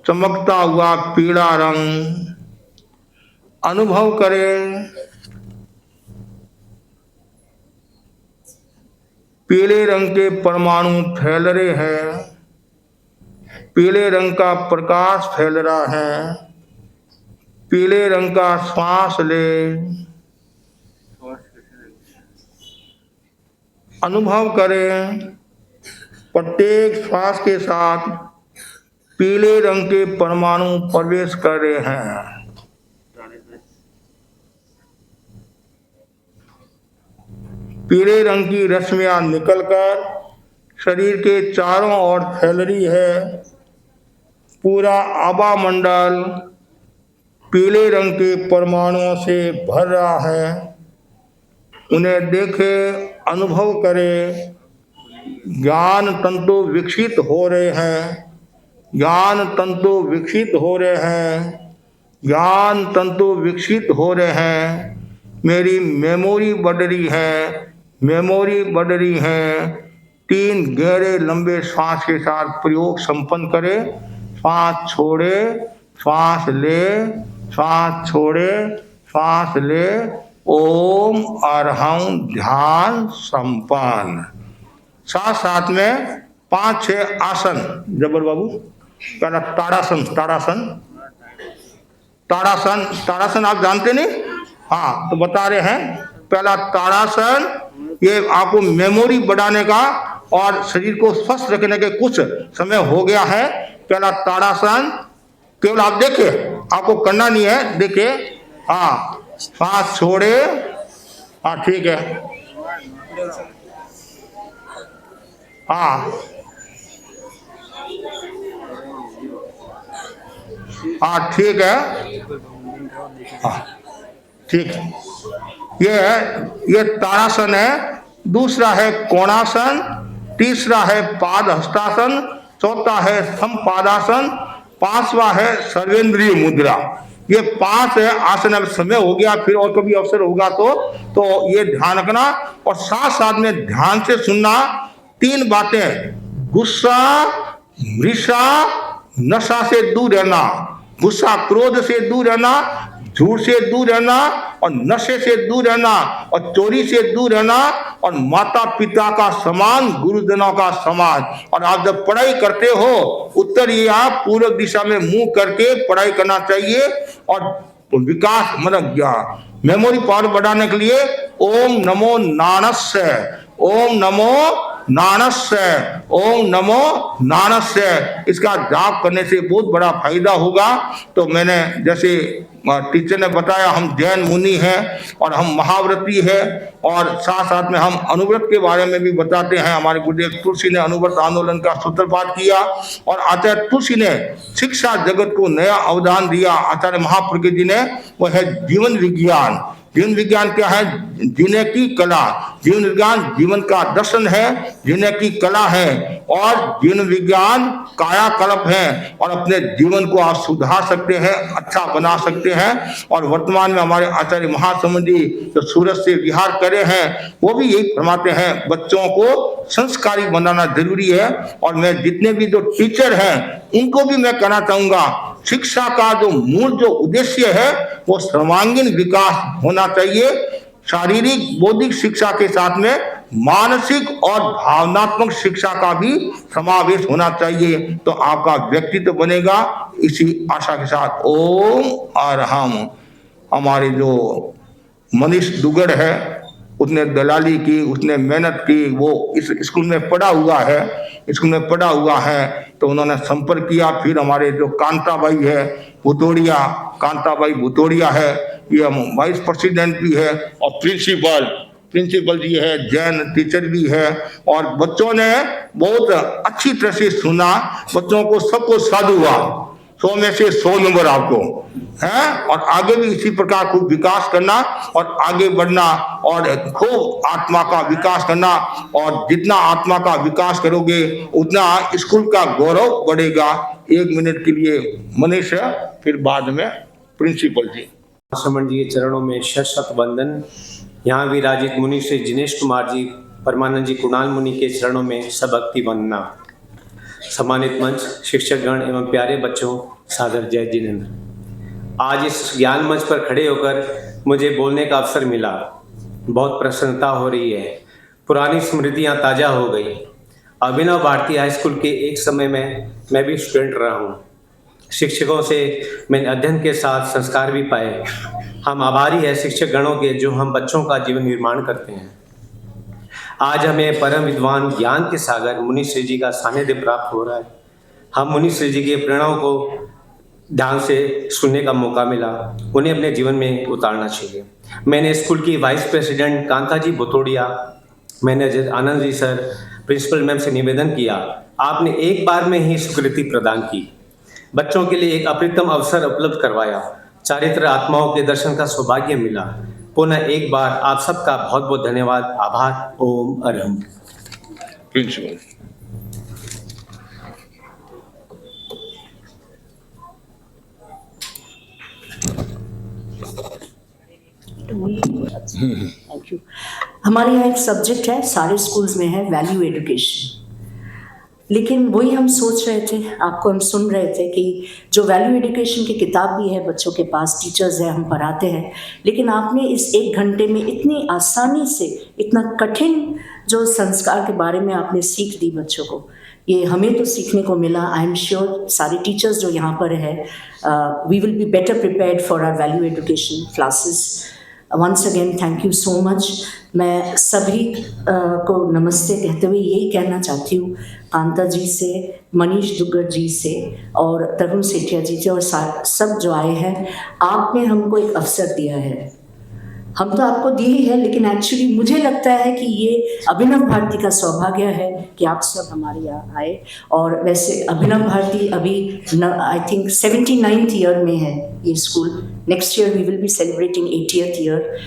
चमकता हुआ पीला रंग अनुभव करें। पीले रंग के परमाणु फैल रहे हैं, पीले रंग का प्रकाश फैल रहा है, पीले रंग का श्वास ले, अनुभव करें प्रत्येक श्वास के साथ पीले रंग के परमाणु प्रवेश कर रहे हैं। पीले रंग की रश्मियां निकलकर शरीर के चारों ओर फैल रही है। पूरा आभा मंडल पीले रंग के परमाणुओं से भर रहा है। उन्हें देखे, अनुभव करें, ज्ञान तंतु विकसित हो रहे हैं, ज्ञान तंतु विकसित हो रहे हैं, ज्ञान तंतु विकसित हो रहे हैं। मेरी मेमोरी बढ़ रही है, मेमोरी बढ़ रही है। 3 गहरे लंबे श्वास के साथ प्रयोग संपन्न करें। श्वास छोड़े, श्वास ले, श्वास छोड़े, श्वास ले। ओम अरहं ध्यान संपन्न। साथ साथ में 5-6 आसन। जबर बाबू, पहला ताड़ासन। ताड़ासन, ताड़ासन, ताड़ासन आप जानते नहीं? हाँ, तो बता रहे हैं। पहला ताड़ासन, ये आपको मेमोरी बढ़ाने का और शरीर को स्वस्थ रखने के कुछ समय हो गया है। पहला ताड़ासन केवल आप देखिए, आपको करना नहीं है, देखिए। हाँ, सांस छोड़े। हाँ ठीक है। हाँ हाँ ठीक है। हाँ ठीक है। ये ताड़ासन है। दूसरा है कोणासन, तीसरा है पाद हस्तासन, चौथा है संपादासन, पांचवा है सर्वेंद्रीय मुद्रा। ये 5 है आसन। अब समय हो गया, फिर और कभी अवसर होगा तो ये ध्यान रखना और साथ साथ में ध्यान से सुनना। 3 बातें, गुस्सा, मृषा, नशा से दूर रहना। गुस्सा क्रोध से दूर रहना, झूठ से दूर रहना और नशे से दूर रहना और चोरी से दूर रहना और माता पिता का सम्मान, गुरुजनों का सम्मान। और आप जब पढ़ाई करते हो, उत्तर या पूर्व दिशा में मुंह करके पढ़ाई करना चाहिए। और विकास मतलब मेमोरी पावर बढ़ाने के लिए ओम नमो नानस्य, ओम नमो नानस्य, ओम नमो नानस्य, इसका जाप करने से बहुत बड़ा फायदा होगा। तो मैंने जैसे टीचर ने बताया, हम जैन मुनि हैं और हम महाव्रती है और साथ साथ में हम अनुव्रत के बारे में भी बताते हैं। हमारे गुरुदेव तुलसी ने अनुव्रत आंदोलन का सूत्रपात किया और आचार्य तुलसी ने शिक्षा जगत को नया अवदान दिया। आचार्य महाप्रज्ञ जी ने, वो है जीवन विज्ञान। जीवन विज्ञान क्या है? जीने की कला। जीवन विज्ञान जीवन का दर्शन है, जीने की कला है। और जीवन विज्ञान कायाकल्प है और अपने जीवन को आप सुधार सकते हैं, अच्छा बना सकते हैं। और वर्तमान में हमारे आचार्य महासमुंद जी जो सूरत से विहार करे हैं, वो भी यही फरमाते हैं, बच्चों को संस्कारी बनाना जरूरी है। और मैं जितने भी जो टीचर हैं उनको भी मैं कहना चाहूंगा, शिक्षा का जो मूल जो उद्देश्य है वो सर्वांगीण विकास होना चाहिए। शारीरिक बौद्धिक शिक्षा के साथ में मानसिक और भावनात्मक शिक्षा का भी समावेश होना चाहिए, तो आपका व्यक्तित्व बनेगा। इसी आशा के साथ ओम। और हम हमारे जो मनीष दुगड़ है, उसने दलाली की, उसने मेहनत की, वो इस स्कूल में पढ़ा हुआ है, तो उन्होंने संपर्क किया। फिर हमारे जो कांताबाई है भुतोड़िया, कांताबाई भुतोड़िया है, ये वाइस प्रेसिडेंट भी है और प्रिंसिपल जी है, जैन टीचर भी है। और बच्चों ने बहुत अच्छी तरह से सुना, बच्चों को सबको साधु हुआ। 100 में से 100 नंबर आपको है। और आगे भी इसी प्रकार खूब विकास करना और आगे बढ़ना और खूब आत्मा का विकास करना। और जितना आत्मा का विकास करोगे उतना स्कूल का गौरव बढ़ेगा। 1 मिनट के लिए मनीष, फिर बाद में प्रिंसिपल जी। श्रमण जी के चरणों में शत वंदन। यहाँ विराजित मुनि श्री जिनेश कुमार जी, परमानंद जी, कुणाल मुनि के चरणों में सबक्ति वंदना। सम्मानित मंच, शिक्षकगण एवं प्यारे बच्चों, सादर जय जिनेंद्र। आज इस ज्ञान मंच पर खड़े होकर मुझे बोलने का अवसर मिला, बहुत प्रसन्नता हो रही है। पुरानी स्मृतियाँ ताज़ा हो गई। अभिनव भारती हाई स्कूल के एक समय में मैं भी स्टूडेंट रहा हूँ। शिक्षकों से मैंने अध्ययन के साथ संस्कार भी पाए। हम आभारी हैं शिक्षक गणों के, जो हम बच्चों का जीवन निर्माण करते हैं। आज हमें परम विद्वान ज्ञान के सागर मुनि श्री जी का सानिध्य प्राप्त हो रहा है। हम मुनि श्री जी के प्रेरणाओं को ध्यान से सुनने का मौका मिला, उन्हें अपने जीवन में उतारना चाहिए। मैंने स्कूल की वाइस प्रेसिडेंट कांता जी Bhutodiya, manager Anand ji sir, principal ma'am से निवेदन किया, आपने एक बार में ही स्वीकृति प्रदान की, बच्चों के लिए एक अप्रतिम अवसर उपलब्ध करवाया, चारित्र आत्माओं के दर्शन का सौभाग्य मिला। पुनः एक बार आप सबका बहुत बहुत धन्यवाद, आभार। Om Arham. Principal thank you. हमारे यहाँ एक सब्जेक्ट है, सारे स्कूल्स में है, वैल्यू एजुकेशन। लेकिन वही हम सोच रहे थे, आपको हम सुन रहे थे कि जो वैल्यू एजुकेशन की किताब भी है बच्चों के पास, टीचर्स हैं, हम पढ़ाते हैं, लेकिन आपने इस 1 घंटे में इतनी आसानी से इतना कठिन जो संस्कार के बारे में आपने सीख दी बच्चों को, ये हमें तो सीखने को मिला। आई एम श्योर सारे टीचर्स जो यहाँ पर है, we will be better prepared for our value education classes. Once again thank you so much. मैं सभी को नमस्ते कहते हुए यही कहना चाहती हूँ, कांता जी से, मनीष दुग्गल जी से और तरुण सेठिया जी से और सब जो आए हैं, आपने हमको एक अवसर दिया है। हम तो आपको दिए ही है, लेकिन एक्चुअली मुझे लगता है कि ये अभिनव भारती का सौभाग्य है कि आप सब हमारे यहाँ आए। और वैसे अभिनव भारती अभी आई थिंक 79th ईयर में है ये school. Next year we will be celebrating 80th year.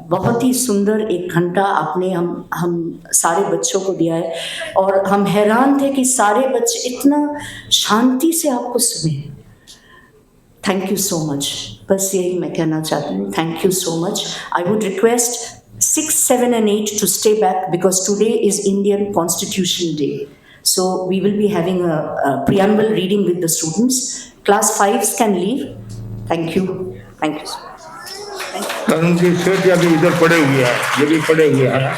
बहुत ही सुंदर 1 घंटा आपने हम सारे बच्चों को दिया है और हम हैरान थे कि सारे बच्चे इतना शांति से आपको सुने। Thank you so much. बस यही मैं कहना चाहती हूँ, thank you so much. I would request 6, 7 and 8 to stay back because today is Indian Constitution Day. So we will be having a preamble reading with the students. Class 5s can leave. Thank you. Thank you. Tarun ji सेठ अभी इधर पड़े हुए हैं, ये भी पड़े हुए हैं।